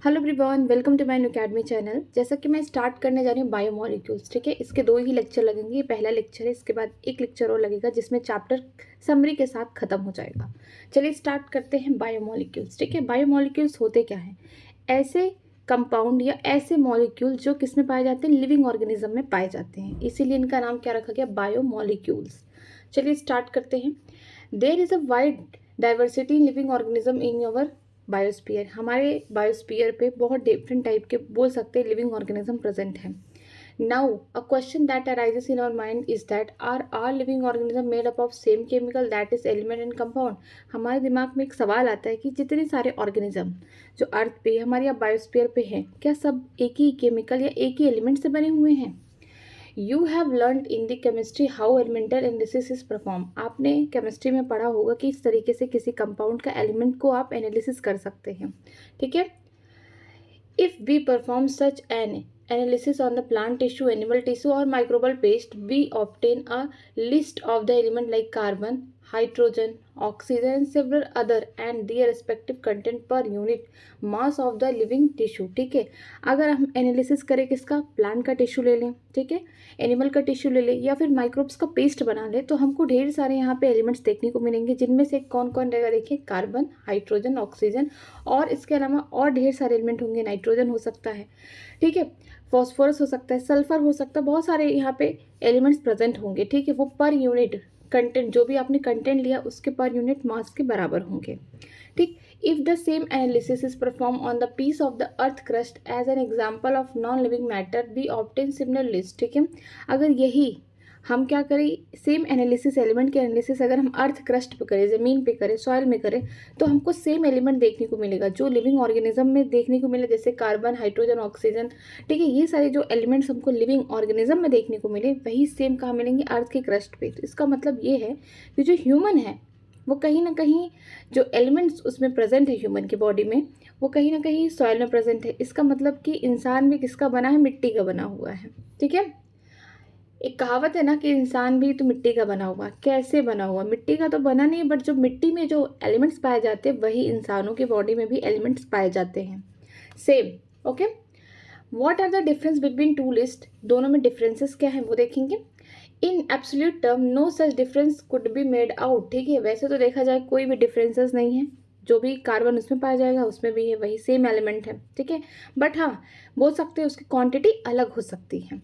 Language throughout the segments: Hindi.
Hello everyone, welcome to my new academy channel. जैसा कि मैं स्टार्ट करने जा रही हूँ बायोमोलिक्यूल्स। ठीक है, इसके दो ही लेक्चर लगेंगे। ये पहला लेक्चर है, इसके बाद एक लेक्चर और लगेगा जिसमें चैप्टर समरी के साथ खत्म हो जाएगा। चलिए स्टार्ट करते हैं बायोमोलिक्यूल्स। ठीक है, बायोमोलिक्यूल्स होते क्या हैं? ऐसे कंपाउंड या ऐसे मॉलिक्यूल जो किस में पाए जाते हैं? लिविंग ऑर्गेनिज्म में पाए जाते हैं, इसीलिए इनका नाम क्या रखा गया? बायोमोलिक्यूल्स। चलिए स्टार्ट करते हैं। There is a wide diversity in living organism in your biosphere. हमारे बायोस्फीयर पे बहुत डिफरेंट टाइप के बोल सकते हैं लिविंग ऑर्गेनिज्म प्रेजेंट हैं। Now a question that arises in our mind is that are living organism made up of same chemical that is element and compound. हमारे दिमाग में एक सवाल आता है कि जितने सारे ऑर्गेनिज्म जो अर्थ पे हमारे यहाँ बायोस्फीयर पे हैं, क्या सब एक ही केमिकल या एक ही एलिमेंट से बने हुए हैं? You have learn in the chemistry how elemental analysis is perform. आपने केमिस्ट्री में पढ़ा होगा कि इस तरीके से किसी कंपाउंड का एलिमेंट को आप एनालिसिस कर सकते हैं। ठीक है, if we perform such an analysis on the plant tissue, animal tissue or microbial paste, we obtain a list of the element like carbon, hydrogen, oxygen and several other and their respective content per unit mass of the living tissue। ठीक है, अगर हम एनालिसिस करें किसका? प्लांट का टिश्यू ले लें, ठीक है, एनिमल का टिश्यू ले लें या फिर माइक्रोब्स का पेस्ट बना लें, तो हमको ढेर सारे यहाँ पे एलिमेंट्स देखने को मिलेंगे, जिनमें से कौन कौन रहेगा? देखिए, कार्बन, हाइड्रोजन, ऑक्सीजन और इसके अलावा और ढेर सारे एलिमेंट होंगे। नाइट्रोजन हो सकता है, ठीक है, फॉस्फोरस हो सकता है, सल्फर हो सकता है, बहुत सारे यहाँ पे एलिमेंट्स प्रेजेंट होंगे। ठीक है, वो पर यूनिट कंटेंट, जो भी आपने कंटेंट लिया उसके पर यूनिट मास के बराबर होंगे। ठीक, if the same analysis is perform on the piece of the earth crust as an example of non living matter, we obtain similar list. ठीक है, अगर यही हम क्या करें, सेम एनालिसिस, एलिमेंट के एनालिसिस अगर हम अर्थ क्रस्ट पे करें, ज़मीन पे करें, सॉइल में करें, तो हमको सेम एलिमेंट देखने को मिलेगा जो लिविंग ऑर्गेनिज्म में देखने को मिले, जैसे कार्बन, हाइड्रोजन, ऑक्सीजन। ठीक है, ये सारे जो एलिमेंट्स हमको लिविंग ऑर्गेनिज्म में देखने को मिले वही सेम कहाँ मिलेंगे? अर्थ के क्रस्ट पे। तो इसका मतलब ये है कि जो ह्यूमन है वो कहीं ना कहीं जो एलिमेंट्स उसमें प्रेजेंट है ह्यूमन की बॉडी में, वो कहीं ना कहीं सॉइल में प्रेजेंट है। इसका मतलब कि इंसान भी किसका बना है? मिट्टी का बना हुआ है। ठीक है, एक कहावत है ना कि इंसान भी तो मिट्टी का बना हुआ। कैसे बना हुआ? मिट्टी का तो बना नहीं, बट जो मिट्टी में जो एलिमेंट्स पाए जाते हैं वही इंसानों की बॉडी में भी एलिमेंट्स पाए जाते हैं same. Okay, what are the difference between two list? दोनों में डिफरेंसेस क्या है वो देखेंगे। In absolute term no such difference could be made out. ठीक है, वैसे तो देखा जाए कोई भी डिफरेंसेस नहीं है, जो भी कार्बन उसमें पाया जाएगा उसमें भी है, वही सेम एलिमेंट है। ठीक है, बट हाँ बोल सकते हैं उसकी क्वांटिटी अलग हो सकती है।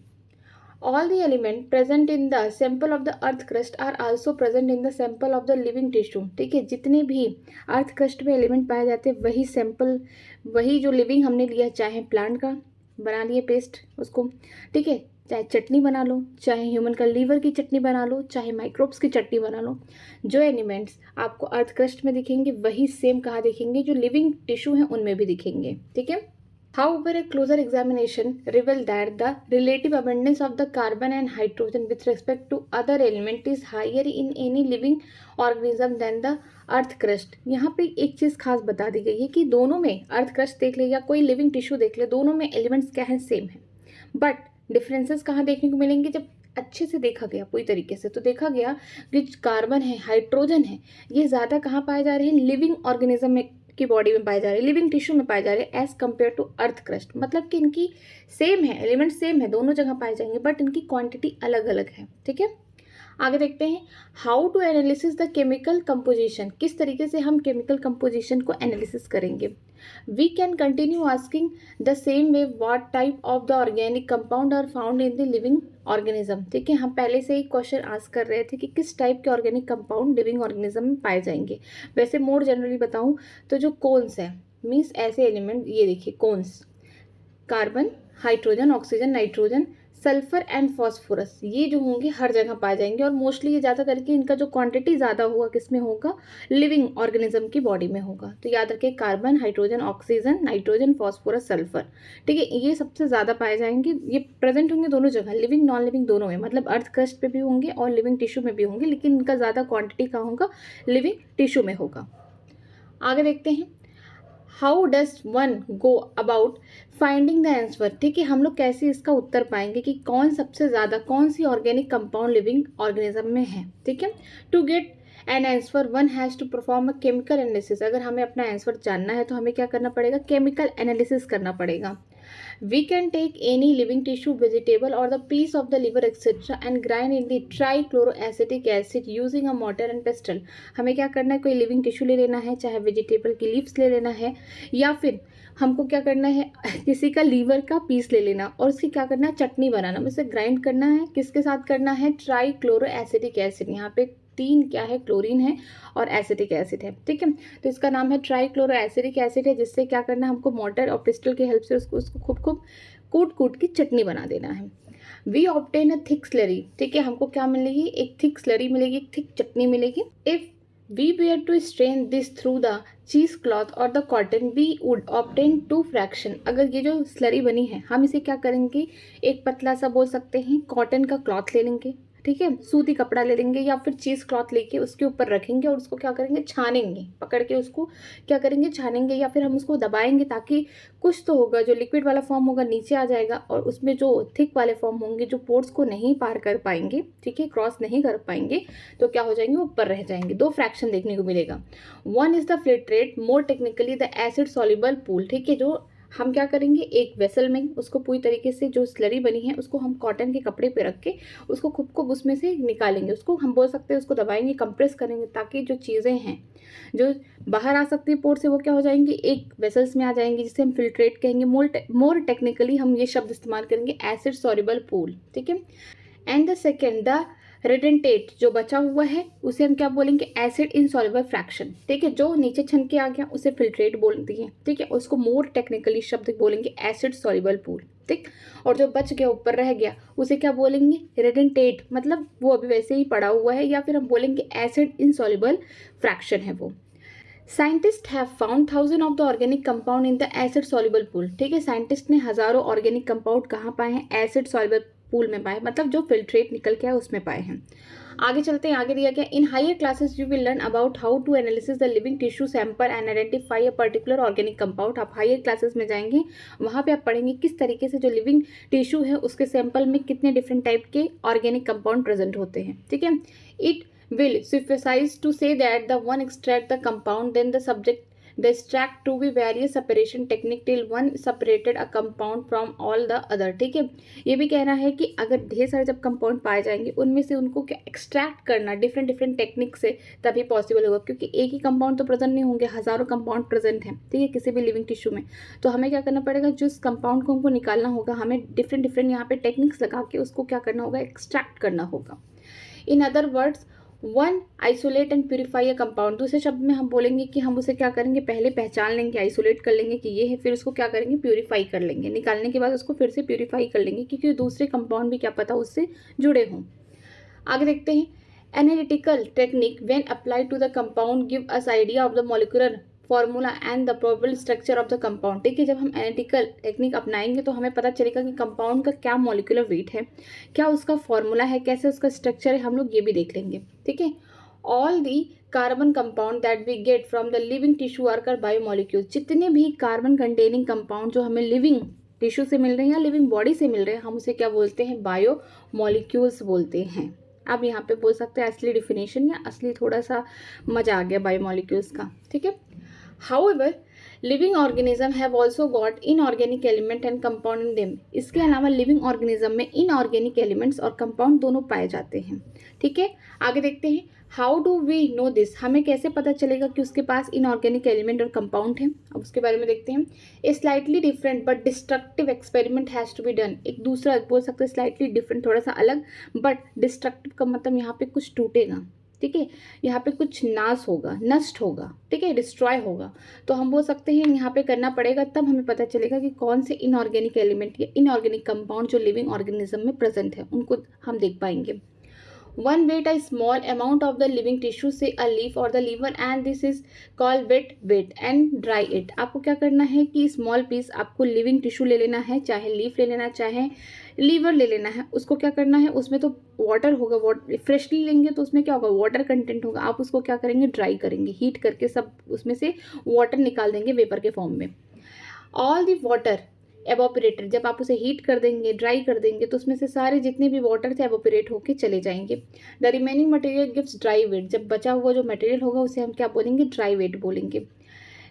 All the elements present in the sample of the earth crust are also present in the sample of the living tissue। ठीक है, जितने भी अर्थ क्रस्ट में एलिमेंट पाए जाते हैं वही सैंपल, वही जो लिविंग हमने लिया, चाहे प्लांट का बना लिए पेस्ट उसको, ठीक है, चाहे चटनी बना लो, चाहे ह्यूमन का लीवर की चटनी बना लो, चाहे माइक्रोब्स की चटनी बना लो, जो एलिमेंट्स आपको अर्थ क्रस्ट में दिखेंगे वही सेम कहाँ दिखेंगे? जो लिविंग टिश्यू हैं उनमें भी दिखेंगे। ठीक है, however, a closer examination revealed that the relative abundance of the carbon and hydrogen with respect to other element is higher in any living organism than the earth crust। यहाँ पे एक चीज़ खास बता दी गई है कि दोनों में, अर्थ क्रस्ट देख ले या कोई लिविंग टिश्यू देख ले, दोनों में एलिमेंट्स क्या है? सेम है, बट डिफरेंसेस कहाँ देखने को मिलेंगे? जब अच्छे से देखा गया, पूरी तरीके से तो देखा गया कि कार्बन है, हाइड्रोजन है, ये ज़्यादा कहाँ पाए जा रहे हैं? लिविंग ऑर्गेनिज्म में की बॉडी में पाए जा रहे हैं, लिविंग टिश्यू में पाए जा रहे हैं, as compare to earth crust. मतलब कि इनकी सेम है, एलिमेंट सेम है, दोनों जगह पाए जाएंगे, बट इनकी क्वांटिटी अलग अलग है। ठीक है, आगे देखते हैं how to analysis the chemical composition. किस तरीके से हम केमिकल कंपोजिशन को एनालिसिस करेंगे? We can continue asking the same way what type of the organic compound are found in the living organism. ठीक है, हम पहले से ही क्वेश्चन आस्क कर रहे थे कि किस टाइप के ऑर्गेनिक कंपाउंड लिविंग ऑर्गेनिज्म में पाए जाएंगे। वैसे मोर जनरली बताऊं तो जो कोन्स है, मीन्स ऐसे एलिमेंट, ये देखिए कोन्स, carbon, hydrogen, oxygen, nitrogen, sulphur and phosphorus, ये जो होंगे हर जगह पाए जाएंगे। और मोस्टली ये ज़्यादा करके इनका जो क्वांटिटी ज़्यादा होगा किस में होगा? लिविंग ऑर्गेनिज्म की बॉडी में होगा। तो याद रखिए, carbon, hydrogen, oxygen, nitrogen, phosphorus, sulphur. ठीक है, ये सबसे ज़्यादा पाए जाएंगे। ये प्रेजेंट होंगे दोनों जगह, लिविंग नॉन लिविंग दोनों में, मतलब अर्थ क्रस्ट पे भी होंगे और लिविंग टिश्यू में भी होंगे, लेकिन इनका ज़्यादा क्वान्टिटी कहाँ होगा? लिविंग टिश्यू में होगा। आगे देखते हैं, how does one go about finding the answer. ठीक है, हम लोग कैसे इसका उत्तर पाएंगे कि कौन सबसे ज़्यादा, कौन सी ऑर्गेनिक कंपाउंड लिविंग ऑर्गेनिज्म में है। ठीक है, to get an answer one has to perform a chemical analysis. अगर हमें अपना आंसर जानना है तो हमें क्या करना पड़ेगा, केमिकल एनालिसिस करना पड़ेगा। We can take any living tissue, vegetable or the piece of the liver etc. and grind in the trichloroacetic acid using a mortar and pestle। हमें क्या करना है, कोई लिविंग टिश्यू ले लेना है, चाहे वेजिटेबल की लीव्स ले लेना है, या फिर हमको क्या करना है, किसी का लीवर का पीस ले लेना और उसकी क्या करना है, चटनी बनाना, उसे ग्राइंड करना है। किसके साथ करना है, ट्राइक्लोरोएसिटिक एसिड। यहाँ पे 3 क्या है, क्लोरीन है और एसिटिक एसिड है, ठीक है। तो इसका नाम है ट्राइक्लोरोएसिटिक एसिड है, जिससे क्या करना है, हमको मोटर और पिस्टल की हेल्प से उसको खूब कूट की चटनी बना देना है। We obtain a thick slurry, ठीक है, हमको क्या मिलेगी, एक थिक स्लरी मिलेगी, एक थिक चटनी मिलेगी। If we were to strain this through the cheese cloth और the cotton we would obtain 2 fraction. अगर ये जो स्लरी बनी है, हम इसे क्या करेंगे, एक पतला सा बोल सकते हैं कॉटन का क्लॉथ ले लेंगे, ठीक है, सूती कपड़ा ले लेंगे या फिर चीज़ क्लॉथ लेके उसके ऊपर रखेंगे और उसको क्या करेंगे, छानेंगे, पकड़ के उसको क्या करेंगे, छानेंगे, या फिर हम उसको दबाएंगे ताकि कुछ तो होगा, जो लिक्विड वाला फॉर्म होगा नीचे आ जाएगा और उसमें जो थिक वाले फॉर्म होंगे, जो पोर्स को नहीं पार कर पाएंगे, ठीक है, क्रॉस नहीं कर पाएंगे, तो क्या हो जाएंगे, ऊपर रह जाएंगे। 2 फ्रैक्शन देखने को मिलेगा। One is the filtrate, more technically the acid soluble pool, ठीक है। जो हम क्या करेंगे, एक वेसल में उसको पूरी तरीके से जो स्लरी बनी है उसको हम कॉटन के कपड़े पे रख के उसको खूब उसमें से निकालेंगे, उसको हम बोल सकते हैं उसको दबाएंगे, कंप्रेस करेंगे, ताकि जो चीज़ें हैं जो बाहर आ सकती है पोर से, वो क्या हो जाएंगी, एक वेसल्स में आ जाएंगी, जिसे हम फिल्ट्रेट कहेंगे। मोर टेक्निकली हम ये शब्द इस्तेमाल करेंगे, एसिड सॉल्युबल पूल, ठीक है। एंड द सेकेंड, द रिडेंटेट, जो बचा हुआ है उसे हम क्या बोलेंगे, एसिड इनसॉल्युबल फ्रैक्शन, ठीक है। जो नीचे छन के आ गया उसे फिल्ट्रेट बोलती है, ठीक है। उसको मोर टेक्निकली शब्द बोलेंगे एसिड सॉल्युबल पूल, ठीक। और जो बच गया, ऊपर रह गया, उसे क्या बोलेंगे, रिडेंटेट, मतलब वो अभी वैसे ही पड़ा हुआ है, या फिर हम बोलेंगे एसिड इनसॉल्युबल फ्रैक्शन है वो। Scientist have found 1000 of the organic compound in the acid soluble pool, ठीक है। साइंटिस्ट ने हजारों ऑर्गेनिक कंपाउंड कहाँ पाए हैं, एसिड सॉल्युबल पूल में पाए, मतलब जो फिल्ट्रेट निकल के आए उसमें पाए हैं। आगे चलते हैं, आगे दिया गया, in higher classes you will learn about how to analysis the living tissue sample and identify a particular organic compound. आप हायर क्लासेस में जाएंगे, वहाँ पे आप पढ़ेंगे किस तरीके से जो लिविंग टिश्यू है उसके सैंपल में कितने डिफरेंट टाइप के ऑर्गेनिक कंपाउंड प्रेजेंट होते हैं, ठीक है। It will suffice to say that the one extract the compound, then the subject the extract to be various separation technique till one separated a compound from all the other, ठीक है। ये भी कहना है कि अगर ढेर सारे जब कंपाउंड पाए जाएंगे, उनमें से उनको क्या एक्सट्रैक्ट करना डिफरेंट टेक्निक से तभी पॉसिबल होगा, क्योंकि एक ही कंपाउंड तो प्रेजेंट नहीं होंगे, हजारों कंपाउंड प्रेजेंट हैं, ठीक है, किसी भी लिविंग टिश्यू में। तो हमें क्या करना पड़ेगा, जिस कंपाउंड को हमको निकालना होगा, हमें डिफरेंट यहाँ पे टेक्निक्स लगा के उसको क्या करना होगा, एक्सट्रैक्ट करना होगा। In other words, one isolate and purify a compound, दूसरे शब्द में हम बोलेंगे कि हम उसे क्या करेंगे, पहले पहचान लेंगे, आइसोलेट कर लेंगे कि ये है, फिर उसको क्या करेंगे, प्यूरिफाई कर लेंगे, निकालने के बाद उसको फिर से प्यूरिफाई कर लेंगे, क्योंकि दूसरे कंपाउंड भी क्या पता उससे जुड़े हों। आगे देखते हैं, analytical technique when applied to the compound give us idea of the molecular formula and the probable structure of the compound, ठीक है। जब हम एनालिटिकल टेक्निक अपनाएंगे तो हमें पता चलेगा कि कंपाउंड का क्या मॉलिक्यूलर वेट है, क्या उसका फॉर्मूला है, कैसे उसका स्ट्रक्चर है, हम लोग ये भी देख लेंगे, ठीक है। All the carbon compound that we get from the living tissue are called biomolecules, जितने भी कार्बन कंटेनिंग कंपाउंड जो हमें लिविंग टिश्यू से मिल रहे हैं या लिविंग बॉडी से मिल रहे हैं, हम उसे क्या बोलते हैं, बायोमॉलिक्यूल्स बोलते हैं। अब यहाँ पे बोल सकते हैं असली डिफिनेशन या असली थोड़ा सा मजा आ गया बायोमॉलिक्यूल्स का, ठीक है। However, living organism have also got inorganic element and compound in them। इसके अलावा लिविंग ऑर्गेनिज्म में इनऑर्गेनिक एलिमेंट्स और कंपाउंड दोनों पाए जाते हैं, ठीक है। आगे देखते हैं, how do we know this, हमें कैसे पता चलेगा कि उसके पास इनऑर्गेनिक एलिमेंट और कंपाउंड है। अब उसके बारे में देखते हैं, a slightly different but destructive experiment has to be done, एक दूसरा बोल सकते हैं स्लाइटली डिफरेंट, थोड़ा सा अलग, बट डिस्ट्रक्टिव का मतलब यहाँ पे कुछ टूटेगा, ठीक है, यहाँ पे कुछ नाश होगा, नष्ट होगा, ठीक है, डिस्ट्रॉय होगा, तो हम बोल सकते हैं यहाँ पे करना पड़ेगा, तब हमें पता चलेगा कि कौन से इनऑर्गेनिक एलिमेंट या इनऑर्गेनिक कंपाउंड जो लिविंग ऑर्गेनिज्म में प्रेजेंट है उनको हम देख पाएंगे। One weight a small amount of the living tissue, say a leaf or the liver, and this is called wet weight and dry it। आपको क्या करना है कि स्मॉल पीस आपको लिविंग टिश्यू ले लेना है, चाहे लीफ ले लेना, चाहे लीवर ले लेना है, उसको क्या करना है, उसमें तो वाटर होगा, फ्रेशली लेंगे तो उसमें क्या होगा, वाटर कंटेंट होगा, आप उसको क्या करेंगे, ड्राई करेंगे, हीट करके सब उसमें से वाटर निकाल देंगे वेपर के फॉर्म में। ऑल द वाटर एवोपरेटर, जब आप उसे हीट कर देंगे, ड्राई कर देंगे, तो उसमें से सारे जितने भी वाटर थे एवोपरेट होके चले जाएंगे। The remaining material gives dry weight, जब बचा हुआ जो मटेरियल होगा उसे हम क्या बोलेंगे, ड्राई वेट बोलेंगे।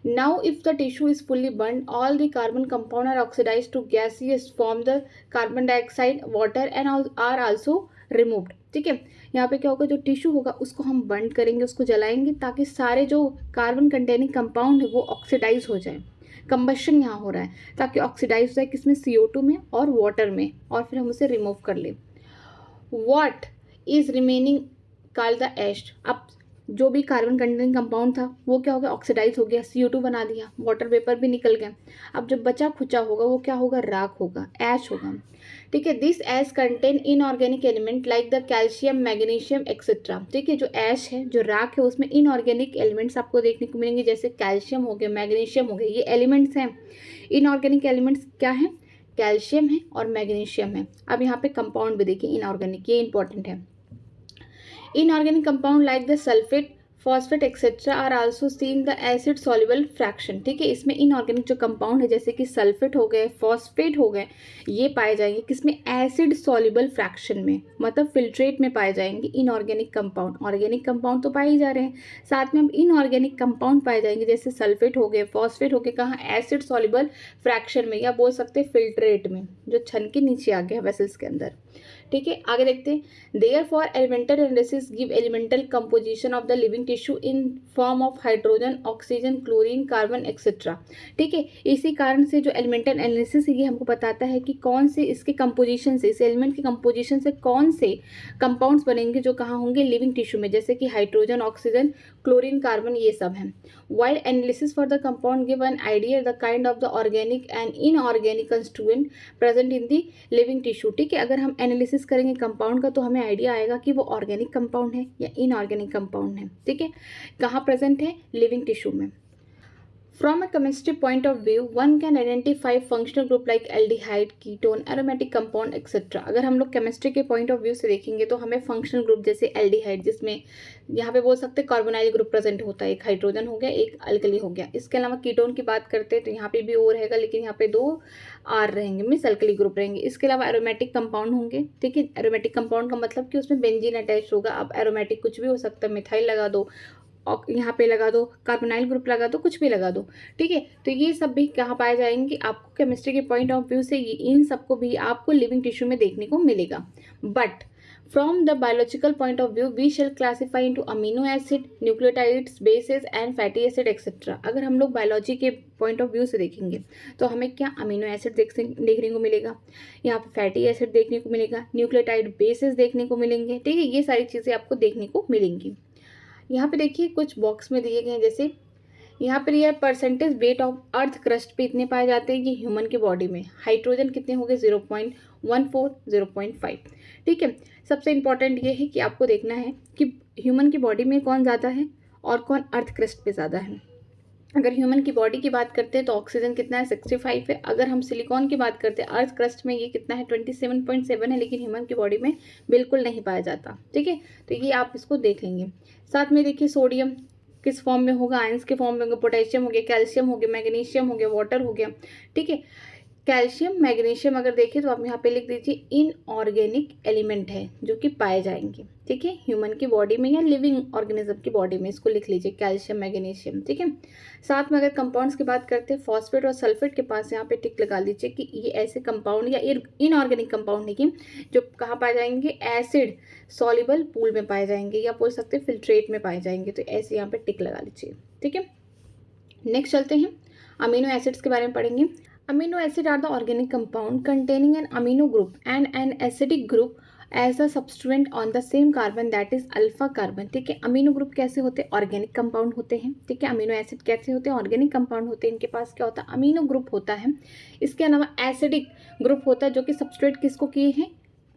Now, if the tissue is fully burned, all the carbon compound are oxidized to gaseous form, the carbon dioxide, water and all are also removed। ठीक है, यहाँ पे क्या होगा, जो टिश्यू होगा उसको हम बर्न करेंगे, उसको जलाएंगे, ताकि सारे जो कार्बन कंटेनिंग कंपाउंड है वो ऑक्सीडाइज हो जाए। कंबशन यहाँ हो रहा है ताकि ऑक्सीडाइज हो जाए, किसमें, CO2 में और वाटर में, और फिर हम उसे रिमूव कर लें। What is remaining called the ash. अब जो भी कार्बन कंटेनिंग कंपाउंड था वो क्या हो गया, ऑक्सीडाइज हो गया, CO2 बना दिया, वाटर वेपर भी निकल गया। अब जो बचा खुचा होगा वो क्या होगा, राख होगा, ऐश होगा। ठीक है, this ash contain inorganic element like the calcium, magnesium etcetera. ठीक है, जो ऐश है, जो राख है, उसमें इनऑर्गेनिक एलिमेंट्स आपको देखने को मिलेंगे, जैसे कैल्शियम हो गया, मैग्नीशियम हो गया, ये एलिमेंट्स हैं। इनऑर्गेनिक एलिमेंट्स क्या हैं, कैल्शियम है और मैग्नीशियम है। अब यहाँ पे कंपाउंड भी देखिए इनऑर्गेनिक, ये इंपॉर्टेंट है। Inorganic compound like the sulfate, phosphate etc. are also seen the acid soluble fraction। ठीक है, इसमें इनऑर्गेनिक जो कंपाउंड है जैसे कि सल्फेट हो गए, फॉस्फेट हो गए, ये पाए जाएंगे किसमें, एसिड सॉल्युबल फ्रैक्शन में, मतलब फिल्ट्रेट में पाए जाएंगे इनऑर्गेनिक कंपाउंड। ऑर्गेनिक कंपाउंड तो पाए ही जा रहे हैं, साथ में हम इनऑर्गेनिक कंपाउंड पाए जाएंगे जैसे सल्फेट हो गए, फॉस्फेट हो गए, कहाँ, एसिड सॉल्युबल फ्रैक्शन में, या बोल सकते हैं फिल्ट्रेट में, जो छन के नीचे आ गया वेसल्स के अंदर। ठीक है, आगे देखते हैं। Therefore elemental analysis give elemental composition of the living tissue in form of hydrogen, oxygen, chlorine, carbon etcetera. ठीक है, इसी कारण से जो एलिमेंटल एनालिसिस है ये हमको बताता है कि कौन से इसके कंपोजिशन से, इस एलिमेंट के कंपोजिशन से कौन से कंपाउंड्स बनेंगे जो कहाँ होंगे, लिविंग टिश्यू में, जैसे कि हाइड्रोजन, ऑक्सीजन, क्लोरीन, कार्बन, ये सब हैं। While analysis for the compound give an idea the kind of the organic and inorganic constituent present in the living tissue. ठीक है, अगर हम एनालिसिस करेंगे कंपाउंड का तो हमें आइडिया आएगा कि वो ऑर्गेनिक कंपाउंड है या इनऑर्गेनिक कंपाउंड है। ठीक है, कहाँ प्रेजेंट है, लिविंग टिश्यू में। From a chemistry point of view, one can identify functional group like aldehyde, ketone, aromatic compound, etc. अगर हम लोग केमिस्ट्री के पॉइंट ऑफ व्यू से देखेंगे तो हमें फंक्शनल ग्रुप जैसे एल्डिहाइड, जिसमें यहाँ पे बोल सकते हैं कार्बोनाइल ग्रुप प्रेजेंट होता है, एक हाइड्रोजन हो गया, एक अल्कली हो गया। इसके अलावा कीटोन की बात करते हैं तो यहाँ पे भी ओ रहेगा, लेकिन यहाँ पे 2 R रहेंगे, मीन्स अल्कली ग्रुप रहेंगे। इसके अलावा एरोमेटिक कंपाउंड होंगे। ठीक है, एरोमेटिक कंपाउंड का मतलब कि उसमें बेंजीन अटैच होगा। अब एरोमेटिक कुछ भी हो सकता है, मिथाइल लगा दो, और यहाँ पे लगा दो, कार्बोनाइल ग्रुप लगा दो, कुछ भी लगा दो। ठीक है, तो ये सब भी कहाँ पाए जाएंगे, आपको केमिस्ट्री के पॉइंट ऑफ व्यू से इन सबको भी आपको लिविंग टिश्यू में देखने को मिलेगा। But from the biological point of view we shall classify into amino acid, nucleotides, bases and fatty acid etcetera. अगर हम लोग बायोलॉजी के पॉइंट ऑफ व्यू से देखेंगे तो हमें क्या, अमीनो एसिड देखने को मिलेगा, यहाँ पे फैटी एसिड देखने को मिलेगा, न्यूक्लियोटाइड बेसेस देखने को मिलेंगे। ठीक है, ये सारी चीज़ें आपको देखने को मिलेंगी। यहाँ पे देखिए कुछ बॉक्स में दिए गए हैं, जैसे यहाँ पर यह percentage weight of earth crust पे इतने पाए जाते हैं, ये ह्यूमन के बॉडी में। हाइड्रोजन कितने हो गए, 0.14, 0.5। ठीक है, सबसे इंपॉर्टेंट ये है कि आपको देखना है कि ह्यूमन की बॉडी में कौन ज़्यादा है और कौन अर्थ क्रस्ट पे ज़्यादा है। अगर ह्यूमन की बॉडी की बात करते हैं तो ऑक्सीजन कितना है, 65 है। अगर हम सिलिकॉन की बात करते हैं अर्थ क्रस्ट में, ये कितना है, 27.7 है, लेकिन ह्यूमन की बॉडी में बिल्कुल नहीं पाया जाता। ठीक है, तो ये आप इसको देख लेंगे। साथ में देखिए सोडियम किस फॉर्म में होगा, आयंस के फॉर्म में होगा, पोटेशियम हो गया, कैल्शियम हो गया, मैग्नीशियम हो गया, वाटर हो गया। ठीक है, कैल्शियम, मैग्नीशियम अगर देखें तो आप यहाँ पे लिख दीजिए इनऑर्गेनिक एलिमेंट है जो कि पाए जाएंगे। ठीक है, ह्यूमन की बॉडी में या लिविंग ऑर्गेनिज्म की बॉडी में, इसको लिख लीजिए कैल्शियम, मैग्नीशियम। ठीक है, साथ में अगर कंपाउंड्स की बात करते हैं, फॉस्फेट और सल्फेट के पास यहाँ पे टिक लगा लीजिए कि ये ऐसे कंपाउंड या इनऑर्गेनिक कंपाउंड है कि जो कहाँ पाए जाएंगे, एसिड सॉल्युबल पूल में पाए जाएंगे, या बोल सकते हैं फिल्ट्रेट में पाए जाएंगे। तो ऐसे यहाँ पे टिक लगा लीजिए। ठीक है, नेक्स्ट चलते हैं, अमीनो एसिड्स के बारे में पढ़ेंगे। Amino acid are the organic compound containing an amino group and an acidic group as a substituent on the same carbon, that is alpha carbon। ठीक है, अमीनो ग्रुप कैसे होते हैं, ऑर्गेनिक कंपाउंड होते हैं। ठीक है, अमीनो एसिड कैसे होते हैं, ऑर्गेनिक कंपाउंड होते हैं। इनके पास क्या होता है, अमीनो ग्रुप होता है। इसके अलावा एसिडिक ग्रुप होता है जो कि सब्सट्रेट किसको किए हैं,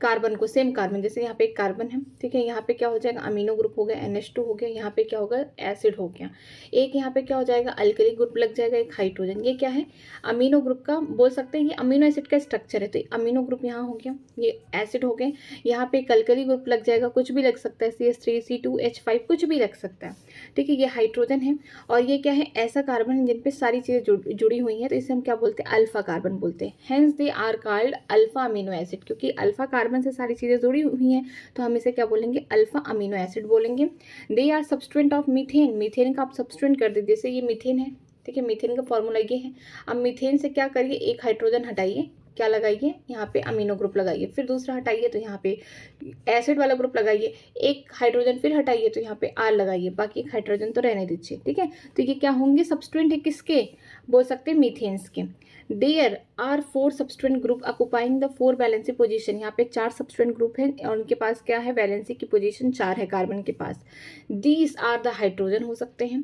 कार्बन को, सेम कार्बन, जैसे यहाँ पे एक कार्बन है, ठीक है, यहाँ पे क्या हो जाएगा, अमीनो ग्रुप हो गया, NH2 हो गया, यहाँ पे क्या होगा, एसिड हो गया, एक यहाँ पे क्या हो जाएगा, अल्कली ग्रुप लग जाएगा, एक हाइड्रोजन। ये क्या है, अमीनो ग्रुप का बोल सकते हैं, ये अमीनो एसिड का स्ट्रक्चर है। तो अमीनो ग्रुप यहाँ हो गया, ये एसिड हो गए, यहाँ पे एक अल्कली ग्रुप लग जाएगा, कुछ भी लग सकता है, CH3 C2H5 कुछ भी लग सकता है, ठीक है। ये हाइड्रोजन है, और ये क्या है, ऐसा कार्बन है जिन पे सारी चीज़ें जुड़ी हुई हैं, तो इसे हम क्या बोलते हैं, अल्फा कार्बन बोलते हैं। Hence they are called alpha amino acid, क्योंकि अल्फा कार्बन से सारी चीज़ें जुड़ी हुई हैं, तो हम इसे क्या बोलेंगे, अल्फा अमीनो एसिड बोलेंगे। They are substituent of methane, methane का आप सब्सटेंट कर दीजिए, जैसे ये मीथेन है, ठीक है, मीथेन का फॉर्मूला ये है। अब मीथेन से क्या करिए, एक हाइड्रोजन हटाइए, क्या लगाइए, यहाँ पे अमीनो ग्रुप लगाइए, फिर दूसरा हटाइए तो यहाँ पे एसिड वाला ग्रुप लगाइए, एक हाइड्रोजन फिर हटाइए तो यहाँ पे R लगाइए, बाकी एक हाइड्रोजन तो रहने दीजिए, ठीक है। तो ये क्या होंगे, सब्सटेंट है किसके, बोल सकते हैं मीथेन्स के। There are 4 substituent group occupying the 4 valency position, यहाँ पे 4 सब्सटेंट ग्रुप है और उनके पास क्या है, वैलेंसी की पोजीशन 4 है कार्बन के पास। दीज आर द हाइड्रोजन हो सकते हैं,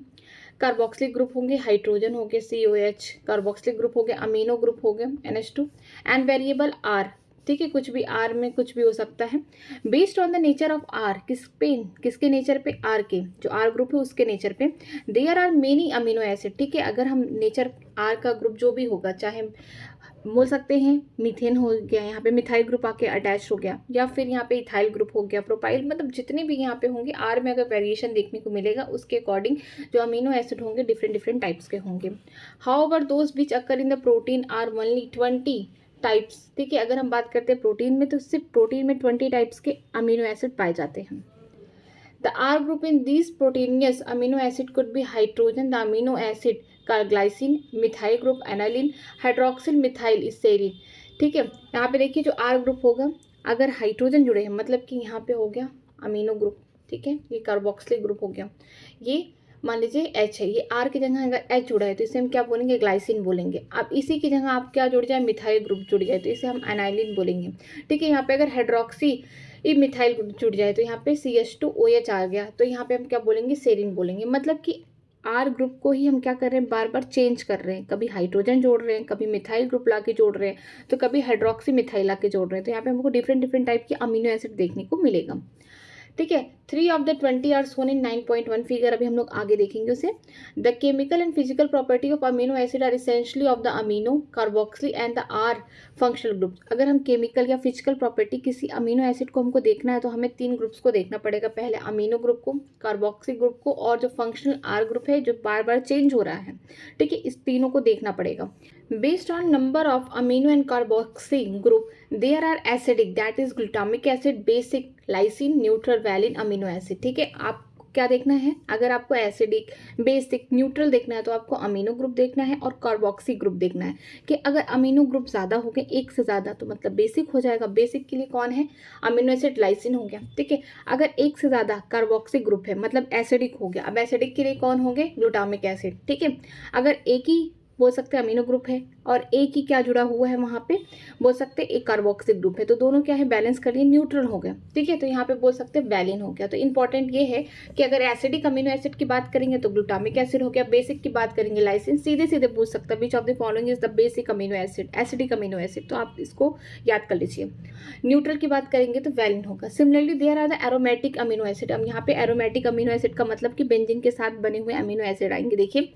कार्बोक्सिलिक ग्रुप होंगे, हाइड्रोजन हो गए COH, कार्बोक्सिलिक ग्रुप हो गया, अमीनो ग्रुप हो गए NH2, एंड वेरिएबल R, ठीक है, कुछ भी R में कुछ भी हो सकता है। Based on the nature of R, किसके नेचर पे, R के, जो R ग्रुप है उसके नेचर पे। There are many amino acid, ठीक है, अगर हम नेचर R का ग्रुप जो भी होगा, चाहे बोल सकते हैं मीथेन हो गया, यहाँ पे मिथाइल ग्रुप आके अटैच हो गया, या फिर यहाँ पे इथाइल ग्रुप हो गया, प्रोपाइल, मतलब जितने भी यहाँ पे होंगे R में अगर वेरिएशन देखने को मिलेगा, उसके अकॉर्डिंग जो अमीनो एसिड होंगे डिफरेंट डिफरेंट टाइप्स के होंगे। However those which occur in the protein are only 20 types, ठीक है, अगर हम बात करते हैं प्रोटीन में, तो सिर्फ प्रोटीन में 20 टाइप्स के अमीनो एसिड पाए जाते हैं। The R group in these proteinous amino acid could be hydrogen, the amino acid glycine, methyl group aniline, hydroxyl methyl serine, ठीक है। यहाँ पे देखिए जो R ग्रुप होगा, अगर हाइड्रोजन जुड़े हैं, मतलब कि यहाँ पे हो गया अमीनो ग्रुप, ठीक है, ये कार्बोक्सिलिक ग्रुप हो गया, ये मान लीजिए H है, ये R की जगह अगर H जुड़ा है तो इसे हम क्या बोलेंगे, ग्लाइसिन बोलेंगे। अब इसी की जगह आप क्या जुड़ जाए, मिथाइल ग्रुप जुड़ जाए तो इसे हम एनाइलिन बोलेंगे, ठीक है। यहाँ पे अगर हाइड्रोक्सी ये मिथाइल ग्रुप जुड़ जाए तो यहाँ पे CH2OH आ गया, तो यहाँ पे हम क्या बोलेंगे, सेरीन बोलेंगे। मतलब कि R ग्रुप को ही हम क्या कर रहे हैं, बार बार चेंज कर रहे हैं, कभी हाइड्रोजन जोड़ रहे हैं, कभी मिथाइल ग्रुप ला के जोड़ रहे हैं, तो कभी हाइड्रोक्सी मिथाइल ला के जोड़ रहे हैं, तो यहाँ पे हमको डिफरेंट डिफरेंट टाइप के अमीनो एसिड देखने को मिलेगा, ठीक है। 3 of the 20 are shown in 9.1 figure, अभी हम लोग आगे देखेंगे उसे। The chemical and physical property of amino acid are essentially of the amino, carboxyl and the R functional group. अगर हम केमिकल या फिजिकल प्रॉपर्टी किसी अमीनो एसिड को हमको देखना है तो हमें 3 ग्रुप्स को देखना पड़ेगा, पहले अमीनो ग्रुप को, कार्बोक्सिल ग्रुप को, और जो फंक्शनल आर ग्रुप है जो बार बार चेंज हो रहा है, ठीक है, इस तीनों को देखना पड़ेगा। Based on number of amino and carboxyl group, there are acidic, that is glutamic acid, basic, lysine, neutral, valine amino acid, ठीक है। आप क्या देखना है, अगर आपको एसिडिक, बेसिक, न्यूट्रल देखना है तो आपको अमीनो ग्रुप देखना है और कार्बोक्सी ग्रुप देखना है, कि अगर अमीनो ग्रुप ज़्यादा हो गए, एक से ज़्यादा, तो मतलब बेसिक हो जाएगा। बेसिक के लिए कौन है, अमीनो एसिड लाइसिन हो गया, ठीक है। अगर एक से ज़्यादा कार्बोक्सी ग्रुप है मतलब एसिडिक हो गया, अब एसिडिक के लिए कौन हो गए, ग्लूटामिक एसिड, ठीक है। अगर एक ही बोल सकते हैं अमीनो ग्रुप है और एक ही क्या जुड़ा हुआ है वहाँ पे, बोल सकते हैं एक कार्बोक्सिल ग्रुप है, तो दोनों क्या है, बैलेंस करिए, न्यूट्रल हो गया, ठीक है। तो यहाँ पे बोल सकते हैं वैलिन हो गया। तो इंपॉर्टेंट ये है कि अगर एसिडिक अमीनो एसिड की बात करेंगे तो ग्लूटामिक एसिड हो गया, बेसिक की बात करेंगे लाइसिन, सीधे सीधे पूछ सकता है which of the following is the basic amino acid, acidic amino acid, तो आप इसको याद कर लीजिए। न्यूट्रल की बात करेंगे तो वैलिन होगा। Similarly there are the aromatic amino acid. अब यहाँ पे एरोमेटिक अमीनो एसिड का मतलब कि बेंजीन के साथ बने हुए अमीनो एसिड आएंगे। देखिए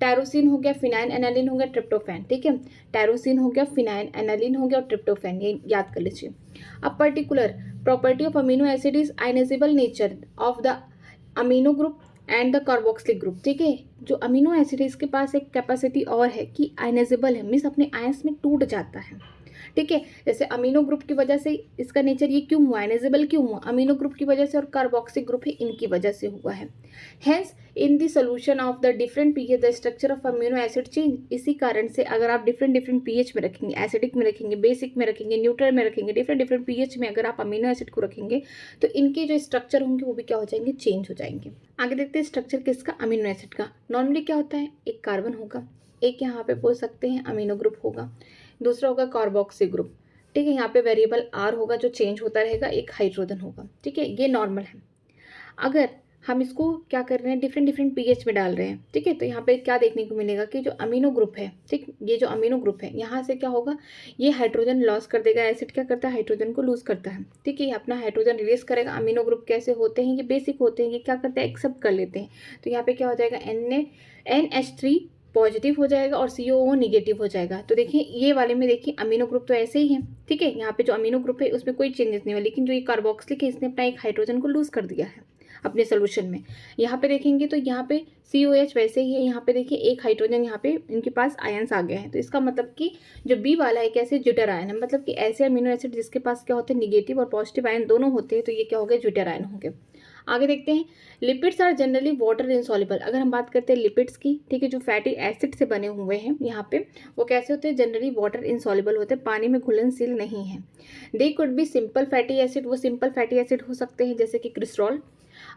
टायरोसिन हो गया, फिनाइन एनालिन हो गया, ट्रिप्टोफैन, ठीक है। टायरोसिन हो गया, फिनाइन एनालिन हो गया और ट्रिप्टोफैन, ये याद कर लीजिए। अब particular property of amino acid is ionisable nature of the amino group and the carboxylic group, ठीक है। जो अमीनो एसिड है इसके पास एक कैपेसिटी और है कि आयनाइजेबल है, मीन्स अपने आयंस में टूट जाता है, ठीक है। जैसे अमीनो ग्रुप की वजह से इसका नेचर ये क्यों हुआ, आयनाइजेबल क्यों हुआ, अमीनो ग्रुप की वजह से और कार्बोक्सिलिक ग्रुप है इनकी वजह से हुआ है। Hence in the solution of the different pH the structure of amino acid change. इसी कारण से अगर आप डिफरेंट डिफरेंट पीएच में रखेंगे, एसिडिक में रखेंगे, बेसिक में रखेंगे, न्यूट्रल में रखेंगे, डिफरेंट डिफरेंट पीएच में अगर आप अमीनो एसिड को रखेंगे तो इनके जो स्ट्रक्चर होंगे वो भी क्या हो जाएंगे, चेंज हो जाएंगे। आगे देखते हैं स्ट्रक्चर किसका, अमीनो एसिड का। नॉर्मली क्या होता है, एक कार्बन होगा, एक यहाँ पे बोल सकते हैं अमीनो ग्रुप होगा, दूसरा होगा कार्बोक्सिल ग्रुप, ठीक है। यहाँ पे वेरिएबल R होगा जो चेंज होता रहेगा, एक हाइड्रोजन होगा, ठीक है। ये नॉर्मल है। अगर हम इसको क्या कर रहे हैं, डिफरेंट डिफरेंट पीएच में डाल रहे हैं। ठीक है, तो यहाँ पे क्या देखने को मिलेगा कि जो अमीनो ग्रुप है, ठीक, ये जो अमीनो ग्रुप है यहाँ से क्या होगा, ये हाइड्रोजन लॉस कर देगा। एसिड क्या करता है, हाइड्रोजन को लूज करता है। ठीक है, ये अपना हाइड्रोजन रिलीज करेगा। अमीनो ग्रुप कैसे होते हैं, ये बेसिक होते हैं, ये क्या करते हैं, एक्सेप्ट कर लेते हैं। तो यहाँ पे क्या हो जाएगा, NH3 पॉजिटिव हो जाएगा और COO निगेटिव हो जाएगा। तो देखिए ये वाले में देखिए अमीनो ग्रुप तो ऐसे ही है। ठीक है, यहाँ पे जो अमीनो ग्रुप है उसमें कोई चेंजेस नहीं हुआ, लेकिन जो ये कार्बोक्सिलिक है इसने अपना एक हाइड्रोजन को लूज कर दिया है अपने सोल्यूशन में। यहाँ पे देखेंगे तो यहाँ पे COH वैसे ही है। यहाँ पे देखिए एक हाइड्रोजन, यहाँ पे इनके पास आयंस आ गए हैं। तो इसका मतलब कि जो बी वाला है कैसे, ज्यूटर आयन है, मतलब कि ऐसे अमीनो एसिड जिसके पास क्या होते हैं, निगेटिव और पॉजिटिव आयन दोनों होते हैं, तो ये क्या हो गए, ज्यूटर आयन हो गए। आगे देखते हैं, lipids are generally water insoluble. अगर हम बात करते हैं लिपिड्स की, ठीक है, जो फैटी एसिड से बने हुए हैं यहाँ पे, वो कैसे होते हैं, जनरली वाटर इनसॉल्युबल होते हैं, पानी में घुलनशील नहीं है। They could be simple fatty acid, वो सिंपल फैटी एसिड हो सकते हैं जैसे कि glycerol.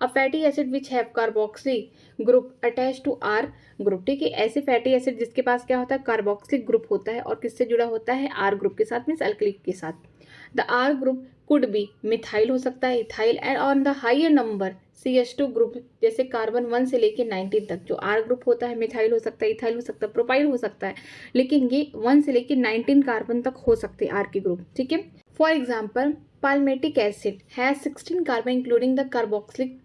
A fatty acid which have carboxy group attach to R group. ठीक है, ऐसे फैटी एसिड जिसके पास क्या होता है, कार्बोक्सिलिक ग्रुप होता है और किससे जुड़ा होता है, आर ग्रुप के साथ, मीन्स अल्कली के साथ। The R group could be methyl हो सकता है, ethyl, and on the higher number CH2 group, जैसे कार्बन 1 से लेके 19 तक जो आर ग्रुप होता है, मिथाइल हो सकता है, इथाइल हो सकता है, प्रोपाइल हो सकता है, लेकिन ये 1 से लेके 19 कार्बन तक हो सकते हैं आर के ग्रुप। ठीक है, for example palmitic acid has 16 carbon including the carboxylic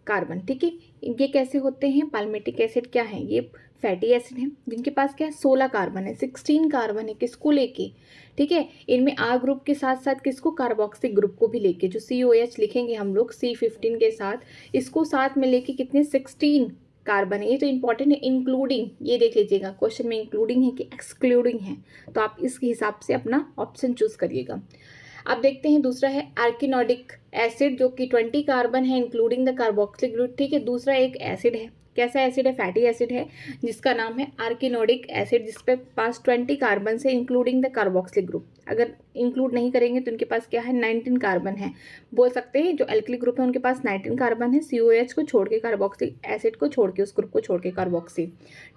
carbon. ठीक है, ये कैसे होते हैं, पाल्मेटिक एसिड क्या है, ये फैटी एसिड है जिनके पास क्या है, 16 कार्बन है, 16 कार्बन है, किसको लेके, ठीक है, इनमें आर ग्रुप के साथ साथ किसको, कार्बोक्सिलिक ग्रुप को भी लेके, जो COH लिखेंगे हम लोग C15 के साथ, इसको साथ में लेके कितने, 16 कार्बन है। ये तो इंपॉर्टेंट है, इंक्लूडिंग, ये देख लीजिएगा क्वेश्चन में इंक्लूडिंग है कि एक्सक्लूडिंग है, तो आप इसके हिसाब से अपना ऑप्शन चूज करिएगा। अब देखते हैं दूसरा है आर्किनोडिक एसिड, जो कि 20 कार्बन है इंक्लूडिंग द कार्बोक्सिलिक ग्रुप। ठीक है, दूसरा एक एसिड है, कैसा एसिड है, फैटी एसिड है, जिसका नाम है आर्किनोडिक एसिड, जिसपे पास 20 कार्बन से इंक्लूडिंग द कार्बोक्सिलिक ग्रुप। अगर इंक्लूड नहीं करेंगे तो उनके पास क्या है, 19 कार्बन है। बोल सकते हैं जो एल्कली ग्रुप है उनके पास 19 कार्बन है, COH को छोड़ के, कार्बोक्सिलिक एसिड को छोड़ के, उस ग्रुप को छोड़ के, कार्बोक्सी।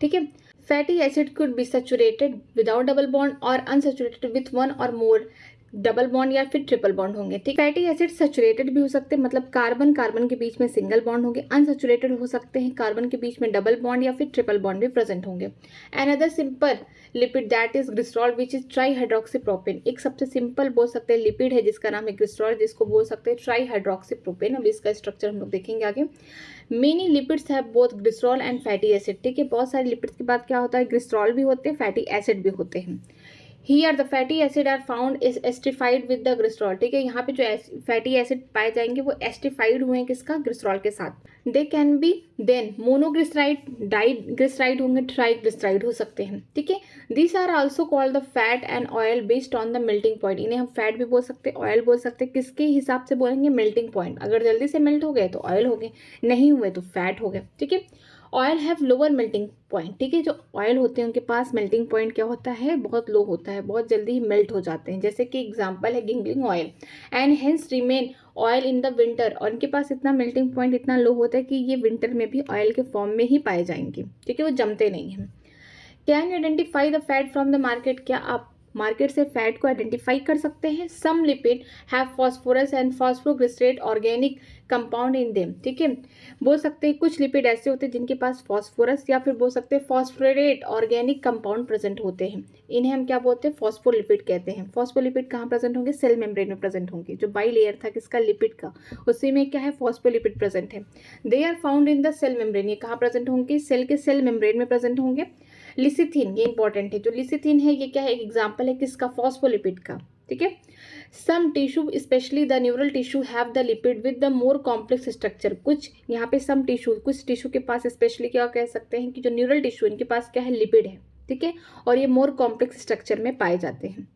ठीक है, fatty acid could be saturated without double bond और अनसैचुरेटेड विथ 1 और मोर डबल बॉन्ड या फिर ट्रिपल बॉन्ड होंगे। ठीक, फैटी एसिड सैचुरेटेड भी हो सकते हैं, मतलब कार्बन कार्बन के बीच में सिंगल बॉन्ड होंगे। अनसैचुरेटेड हो सकते हैं, कार्बन के बीच में डबल बॉन्ड या फिर ट्रिपल बॉन्ड भी प्रेजेंट होंगे। Another simple lipid that is glycerol which is trihydroxypropane. एक सबसे सिंपल बोल सकते हैं लिपिड है जिसका नाम है ग्लिसरॉल, जिसको बोल सकते हैं ट्राईहाइड्रोक्सीप्रोपेन। अब इसका स्ट्रक्चर हम लोग देखेंगे आगे। Many lipids have both glycerol and fatty acid. ठीक है, बहुत सारे लिपिड्स के बाद क्या होता है, ग्लिसरॉल भी होते हैं, फैटी एसिड भी होते हैं। Here the fatty acid are found is esterified with the glycerol। ठीक है, यहाँ पे जो फैटी एसिड पाए जाएंगे वो एस्टिफाइड हुए हैं किसका, ग्लिसरॉल के साथ। They can be then monoglyceride, diglyceride होंगे, ट्राइग्लिसराइड हो सकते हैं। ठीक है, this are also called the fat and oil based on the melting point. इन्हें हम फैट भी बोल सकते हैं, ऑयल बोल सकते हैं, किसके हिसाब से बोलेंगे, मेल्टिंग पॉइंट। अगर जल्दी से मेल्ट हो गए तो ऑयल हो गए, नहीं हुए तो फैट हो गए। ठीक है, oil have lower melting point. ठीक है, जो ऑयल होते हैं उनके पास मेल्टिंग पॉइंट क्या होता है, बहुत लो होता है, बहुत जल्दी ही मेल्ट हो जाते हैं, जैसे कि एग्जांपल है गिंगलिंग oil, and hence remain oil in the winter. और इनके पास इतना मेल्टिंग पॉइंट इतना लो होता है कि ये विंटर में भी ऑयल के फॉर्म में ही पाए जाएंगे। ठीक है, वो जमते नहीं हैं। Can you identify the fat from the market, क्या आप मार्केट से फैट को आइडेंटिफाई कर सकते हैं। Some lipid have phosphorus and phosphoglycerate organic compound in them. ठीक है, बोल सकते हैं कुछ लिपिड ऐसे होते हैं जिनके पास फॉस्फोरस या फिर बोल सकते हैं फॉस्फोरेट ऑर्गेनिक कंपाउंड प्रेजेंट होते हैं। इन्हें हम क्या बोलते हैं, फॉस्फोलिपिड कहते हैं। फॉस्फोलिपिड कहाँ प्रेजेंट होंगे, सेल मेम्ब्रेन में प्रेजेंट होंगे। जो बाई लेयर था किसका, लिपिड का, उसी में क्या है, फॉस्फोलिपिड प्रेजेंट है। They are found in the cell membrane. ये कहाँ प्रेजेंट होंगे, सेल के सेल मेम्ब्रेन में प्रेजेंट होंगे। लिसिथिन, ये इंपॉर्टेंट है, जो लिसिथिन है ये क्या है, एक एग्जाम्पल है किसका, फॉस्फोलिपिड का। ठीक है, some tissue specially the neural tissue have the lipid with the more complex structure. कुछ यहाँ पे सम टिश्यू, कुछ टिश्यू के पास स्पेशली क्या कह सकते हैं कि जो न्यूरल टिश्यू इनके पास क्या है, लिपिड है। ठीक है, और ये मोर कॉम्प्लेक्स स्ट्रक्चर में पाए जाते हैं।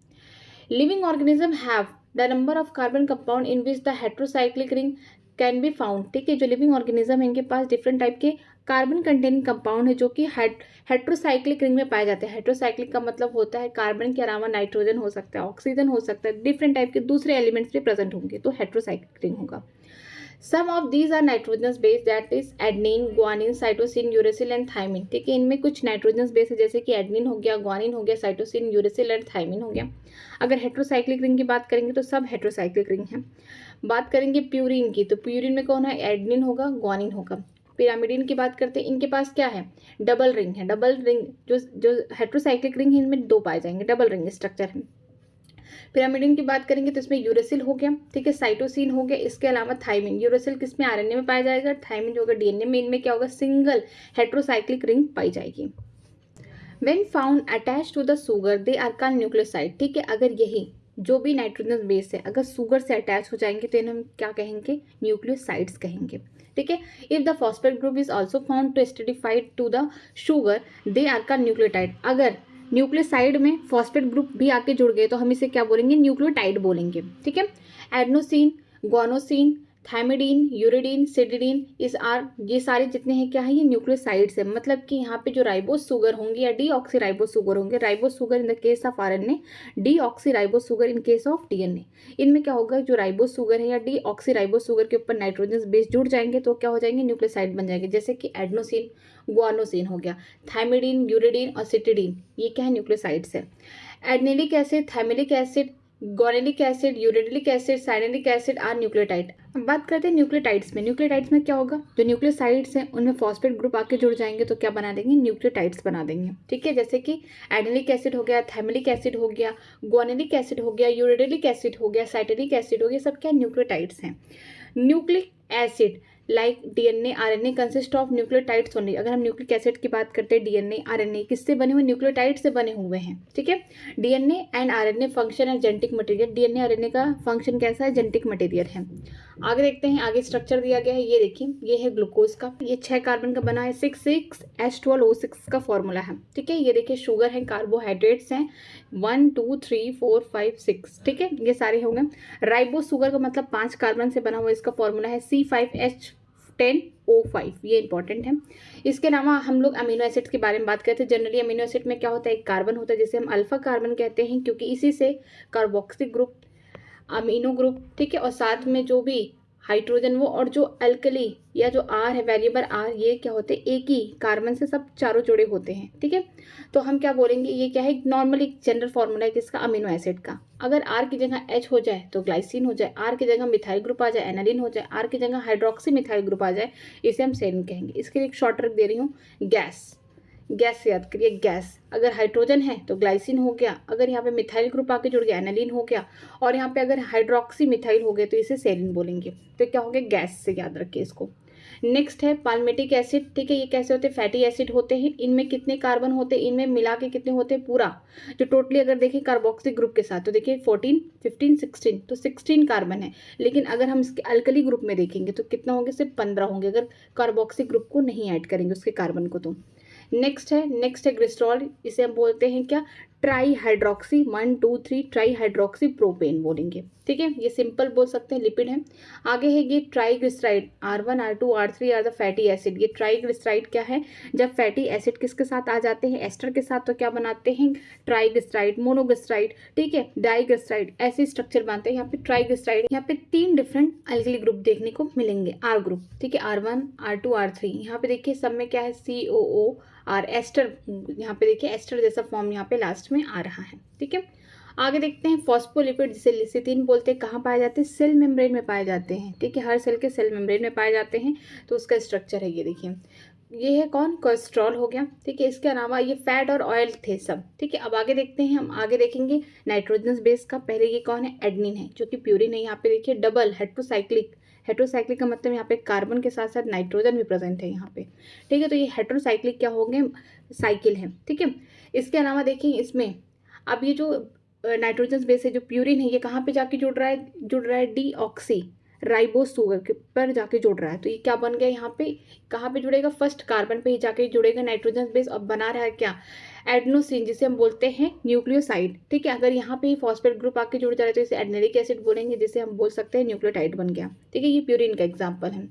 Living organism have the number of carbon compound in which the heterocyclic ring can be found. ठीक है, जो लिविंग ऑर्गेनिज्म है इनके पास डिफरेंट टाइप के कार्बन कंटेनिंग कंपाउंड है जो कि हेट्रोसाइक्लिक रिंग में पाए जाते हैं। हेट्रोसाइक्लिक का मतलब होता है कार्बन के अलावा नाइट्रोजन हो सकता है, ऑक्सीजन हो सकता है, डिफरेंट टाइप के दूसरे एलिमेंट्स भी प्रेजेंट होंगे, तो हेट्रोसाइक्लिक रिंग होगा। Some of these are nitrogenous base that is adenine, guanine, cytosine, uracil and thymine. ठीक है, इनमें कुछ नाइट्रोजनस बेस है जैसे कि एडनिन हो गया, ग्वानिन हो गया, साइटोसिन, यूरेसिल एंड थायमिन हो गया। अगर हेट्रोसाइक्लिक रिंग की बात करेंगे तो सब हेट्रोसाइक्लिक रिंग है। बात करेंगे प्यूरिन की, तो प्यूरिन में कौन है, एडनिन होगा, ग्वानिन होगा। पिरामिडिन की बात करते हैं, इनके पास क्या है, डबल रिंग है। डबल रिंग जो हेट्रोसाइक्लिक रिंग है इनमें 2 पाए जाएंगे, डबल रिंग स्ट्रक्चर है। पिरामिडिन की बात करेंगे तो इसमें यूरेसिल हो गया, ठीक है, साइटोसिन हो गया, इसके अलावा थायमिन। यूरेसिल किस में, आरएनए में पाया जाएगा, थायमिन जो होगा डीएनए में। इनमें क्या होगा, सिंगल हेट्रोसाइक्लिक रिंग पाई जाएगी। When found attach to the sugar they are called nucleoside. ठीक है, अगर यही जो भी नाइट्रोजनस बेस है अगर सुगर से अटैच हो जाएंगे तो इन्हें हम क्या कहेंगे, न्यूक्लियोसाइड्स कहेंगे। ठीक है, if the phosphate group is also found to esterified to the sugar they are called nucleotide. अगर न्यूक्लियोसाइड में फॉस्फेट ग्रुप भी आके जुड़ गए तो हम इसे क्या बोलेंगे, न्यूक्लियोटाइड बोलेंगे। ठीक है, एडनोसिन, ग्वानोसिन, थायमिडीन, यूरिडीन, सिडिडीन, ये सारे जितने हैं क्या है, ये न्यूक्लियोसाइड्स है। मतलब कि यहाँ पे जो राइबोस सुगर होंगे या डीऑक्सी राइबोस सुगर होंगे, ribose sugar in the case of RNA, deoxy ribose sugar in case of DNA. इनमें क्या होगा, जो राइबोस सुगर है या डीऑक्सी राइबोस सुगर के ऊपर नाइट्रोजन बेस जुड़ जाएंगे तो क्या हो जाएंगे, न्यूक्लियोसाइड बन जाएंगे। जैसे कि एडनोसिन, ग्वानोसिन हो गया, थायमिडीन, यूरिडीन और सिटिडीन, ये क्या है, न्यूक्लियोसाइड्स है। Adenylic acid, thymidylic acid, guanylic acid, uridylic acid, cytidylic acid are nucleotide. अब बात करते हैं न्यूक्लियोटाइड्स में। न्यूक्लियोटाइड्स में क्या होगा, जो न्यूक्लियोसाइड्स हैं उनमें फॉस्फेट ग्रुप आके जुड़ जाएंगे तो क्या बना देंगे, न्यूक्लियोटाइड्स बना देंगे। ठीक है, जैसे कि एडेनिक एसिड हो गया, थायमिलिक एसिड हो गया, ग्वानिलिक एसिड हो गया, यूरिडिलिक एसिड हो गया, साइटेलिक एसिड हो गया, सब क्या न्यूक्लियोटाइड्स हैं। Nucleic acid like DNA, RNA consist of nucleotides only. अगर हम न्यूक्लिक एसिड की बात करते हैं, डीएनए, आरएनए किससे बने हुए, न्यूक्लियोटाइड से बने हुए हैं। ठीक है, डीएनए एंड आरएनए फंक्शन है जेनेटिक मटेरियल। डीएनए आरएनए का फंक्शन कैसा है, जेनेटिक मटेरियल है। आगे देखते हैं, आगे स्ट्रक्चर दिया गया है, ये देखिए, ये है ग्लूकोज का, ये 6 कार्बन का बना है, 6,6H12O6 का फॉर्मूला है। ठीक है, ये देखिए शुगर है, कार्बोहाइड्रेट्स हैं 1 2 3 4 5 6। ठीक है, ये सारे हो गए। राइबोस शुगर का मतलब 5 कार्बन से बना हुआ, इसका फॉर्मूला है C5H10O5, ये इंपॉर्टेंट है। इसके अलावा हम लोग अमीनो एसिड के बारे में बात करते हैं। जनरली अमीनो एसिड में क्या होता है, एक कार्बन होता है जिसे हम अल्फा कार्बन कहते हैं, क्योंकि इसी से कार्बोक्सिल ग्रुप, अमीनो ग्रुप, ठीक है, और साथ में जो भी हाइड्रोजन वो और जो अल्कली या जो आर है, वेरिएबल आर, ये क्या होते हैं, एक ही कार्बन से सब चारों जुड़े होते हैं। ठीक है, तो हम क्या बोलेंगे, ये क्या है, नॉर्मली जनरल फॉर्मूला है किसका, अमीनो एसिड का। अगर आर की जगह एच हो जाए तो ग्लाइसिन हो जाए, आर की जगह मिथाइल ग्रुप आ जाए एनालिन हो जाए, आर की जगह हाइड्रोक्सी मिथाइल ग्रुप आ जाए, इसे हम सेरिन कहेंगे। इसके लिए एक शॉर्ट ट्रिक दे रही हूँ, गैस, गैस से याद करिए, गैस। अगर हाइड्रोजन है तो ग्लाइसिन हो गया, अगर यहाँ पे मिथाइल ग्रुप आके जुड़ गया एनालिन हो गया, और यहाँ पे अगर हाइड्रोक्सी मिथाइल हो गए तो इसे सेरिन बोलेंगे। तो क्या हो गया, गैस से याद रखिए इसको। नेक्स्ट है पाल्मेटिक एसिड। ठीक है, ये कैसे होते हैं, फैटी एसिड होते हैं। इनमें कितने कार्बन होते हैं, इनमें मिला के कितने होते हैं, पूरा जो टोटली अगर देखें कार्बोक्सिल ग्रुप के साथ तो देखिए 14 15 16, तो 16 कार्बन है। लेकिन अगर हम इसके अल्कली ग्रुप में देखेंगे तो कितना होंगे, सिर्फ 15 होंगे, अगर कार्बोक्सिल ग्रुप को नहीं ऐड करेंगे उसके कार्बन को। तो नेक्स्ट है ग्लिसरॉल, इसे हम बोलते हैं क्या, try hydroxy 1 2 3 try hydroxy propane बोलेंगे। ठीक है, ये सिंपल बोल सकते हैं, लिपिड है। आगे है ये triglyceride, R1 R2 R3 are the fatty acid. ये ट्राईग्लिसराइड क्या है, जब फैटी एसिड किसके साथ आ जाते हैं, एस्टर के साथ, तो क्या बनाते हैं, ट्राईग्लिसराइड, मोनोग्लिसराइड, ठीक है, डाईग्लिसराइड, ऐसे स्ट्रक्चर बनते हैं। यहाँ पे ट्राईग्लिसराइड, यहाँ पे 3 डिफरेंट अल्किल ग्रुप देखने को मिलेंगे, R ग्रुप। ठीक है, R1 R2 R3, यहाँ पे देखिए सब में क्या है, COO और एस्टर, यहाँ पे देखिए एस्टर जैसा फॉर्म यहाँ पे लास्ट में आ रहा है। ठीक है, आगे देखते हैं फॉस्फोलिपिड, जिसे लिसिथिन बोलते हैं, कहाँ पाए जाते हैं, सेल मेम्ब्रेन में पाए जाते हैं। ठीक है, हर सेल के सेल मेम्ब्रेन में पाए जाते हैं। तो उसका स्ट्रक्चर है ये देखिए, ये है कौन, कोलेस्ट्रॉल हो गया। ठीक है, इसके अलावा ये फैट और ऑयल थे सब। ठीक है, अब आगे देखते हैं, हम आगे देखेंगे नाइट्रोजनस बेस का। पहले ये कौन है, एडनिन है, जो कि प्यूरिन है। यहाँ पे देखिए डबल हेट्रोसाइक्लिक, हेट्रोसाइक्लिक का मतलब यहाँ पे कार्बन के साथ साथ नाइट्रोजन भी प्रेजेंट है यहाँ पे। ठीक है, तो ये हेट्रोसाइक्लिक क्या होंगे, साइकिल है। ठीक है, इसके अलावा देखिए इसमें अब ये जो नाइट्रोजन बेस है, जो प्यूरिन है, ये कहाँ पे जाके जुड़ रहा है डीऑक्सी राइबोस शुगर के पर जाके जुड़ रहा है। तो ये क्या बन गया, यहाँ पे कहाँ पे जुड़ेगा, फर्स्ट कार्बन पे ही जाके जुड़ेगा नाइट्रोजन बेस, और बना रहा है क्या, एडनोसिन, जिसे हम बोलते हैं न्यूक्लियोसाइड। ठीक है, अगर यहाँ पे ही फॉस्फेट ग्रुप आके जुड़ जा रहा है तो इसे एडनेलिक एसिड बोलेंगे, जिसे हम बोल सकते हैं न्यूक्लियोटाइड बन गया। ठीक है, ये प्यूरिन का एग्जाम्पल है।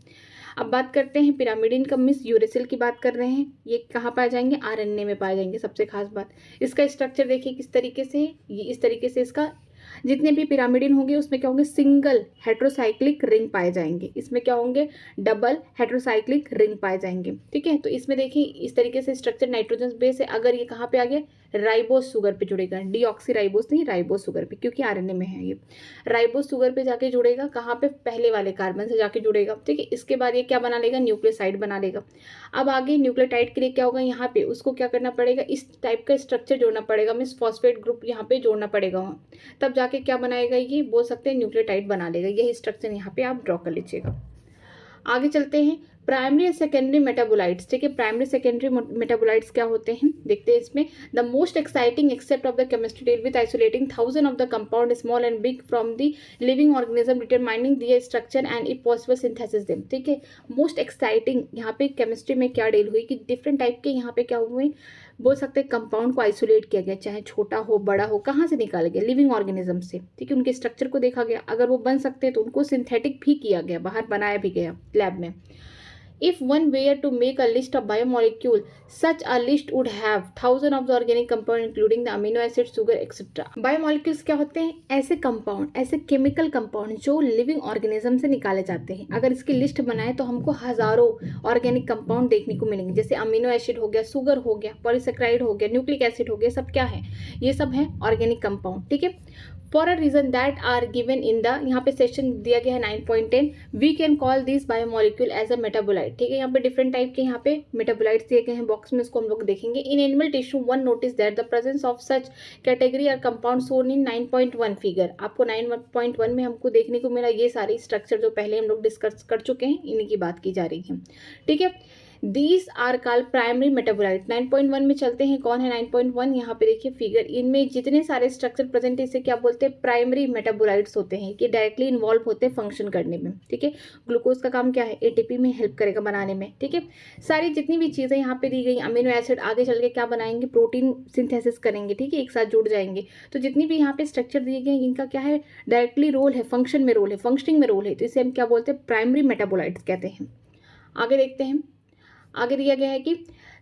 अब बात करते हैं पिरामिडिन का, मिस यूरेसिल की बात कर रहे हैं। ये कहाँ पाए जाएंगे, आरएनए में पाए जाएंगे। सबसे खास बात, इसका स्ट्रक्चर देखिए किस तरीके से है, ये इस तरीके से इसका जितने भी पिरामिडिन होंगे उसमें क्या होंगे, सिंगल हेट्रोसाइक्लिक रिंग पाए जाएंगे, इसमें क्या होंगे, डबल हेट्रोसाइक्लिक रिंग पाए जाएंगे। ठीक है, तो इसमें देखिए इस तरीके से स्ट्रक्चर नाइट्रोजन बेस है। अगर ये कहाँ पे आ गया, राइबोस शुगर पे जुड़ेगा, डीऑक्सी राइबोस नहीं, राइबोस शुगर पे, क्योंकि आरएनए में है ये। राइबोस शुगर पे जाके जुड़ेगा, कहाँ पे, पहले वाले कार्बन से जाके जुड़ेगा। ठीक है, इसके बाद ये क्या बना लेगा, न्यूक्लियोसाइड बना लेगा। अब आगे न्यूक्लियोटाइड के लिए क्या होगा, यहाँ पे उसको क्या करना पड़ेगा, इस टाइप का स्ट्रक्चर जोड़ना पड़ेगा, मीन्स फॉस्फेट ग्रुप यहाँ पे जोड़ना पड़ेगा वहाँ, तब जाके क्या बनाएगा, ये बोल सकते हैं न्यूक्लियोटाइड बना लेगा। यही स्ट्रक्चर यहाँ पे आप ड्रॉ कर लीजिएगा। आगे चलते हैं, प्राइमरी एंड सेकेंडरी मेटाबोलाइट्स। ठीक है, प्राइमरी सेकेंडरी मेटाबोलाइट्स क्या होते हैं, देखते हैं इसमें। The most exciting except of the chemistry deal with isolating thousand of the compound small and big from the living organism, determining their structure and if possible synthesis them. ठीक है, मोस्ट एक्साइटिंग यहाँ पे केमिस्ट्री में क्या डील हुई कि डिफरेंट टाइप के यहाँ पे क्या हुए, बोल सकते हैं कंपाउंड को आइसोलेट किया गया, चाहे छोटा हो बड़ा हो, कहाँ से निकाला गया, लिविंग ऑर्गेनिज्म से। ठीक है, उनके स्ट्रक्चर को देखा गया, अगर वो बन सकते हैं तो उनको सिंथेटिक भी किया गया, बाहर बनाया भी गया लैब में। If one were to make a list of biomolecule, such a list would have thousands of the organic compound including the amino acids, sugar, etc. Biomolecules क्या होते हैं, ऐसे कंपाउंड, ऐसे केमिकल कंपाउंड जो लिविंग ऑर्गेनिज्म से निकाले जाते हैं। अगर इसकी लिस्ट बनाए तो हमको हजारों ऑर्गेनिक कंपाउंड देखने को मिलेंगे, जैसे अमीनो एसिड हो गया, शुगर हो गया, पॉलीसेक्राइड हो गया, न्यूक्लिक एसिड हो गया, सब क्या है, ये सब है ऑर्गेनिक कंपाउंड। ठीक है, for a reason that are given in the, यहाँ पे सेक्शन दिया गया है 9.10, we can call this biomolecule as a metabolite. ठीक है, यहाँ पे डिफरेंट टाइप के यहाँ पे मेटाबोलाइट्स दिए गए हैं बॉक्स में, इसको हम लोग देखेंगे। In animal tissue one notice that the presence of such category और कंपाउंड सोन इन 9.1 फिगर। आपको 9.1 में हमको देखने को मिला ये सारी स्ट्रक्चर जो पहले हम लोग डिस्कस कर चुके हैं, इन्हीं की बात की जा रही है। ठीक है, these are called primary metabolite. 9.1 में चलते हैं, कौन है 9.1, यहाँ पे देखिए फिगर, इनमें जितने सारे स्ट्रक्चर प्रेजेंट है इसे क्या बोलते हैं, प्राइमरी मेटाबोलाइट्स होते हैं, कि डायरेक्टली इन्वॉल्व होते हैं फंक्शन करने में। ठीक है, ग्लूकोज का काम क्या है, एटीपी में हेल्प करेगा बनाने में। ठीक है, सारी जितनी भी चीज़ें यहाँ पे दी गई, अमीनो एसिड आगे चल के क्या बनाएंगे, प्रोटीन सिंथेसिस करेंगे। ठीक है, एक साथ जुड़ जाएंगे। तो जितनी भी यहाँ पे स्ट्रक्चर दिए गए इनका क्या है, डायरेक्टली रोल है, फंक्शन में रोल है, फंक्शनिंग में रोल है, तो इसे हम क्या बोलते हैं, प्राइमरी मेटाबोलाइट्स कहते हैं। आगे देखते हैं, आगे दिया गया है कि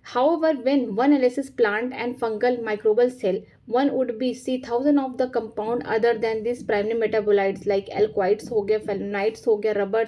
however when one analysis plant and fungal microbial cell, one would be see thousand of the compound other than these primary metabolites like alkaloids हो गया, phenolides हो गया, rubber,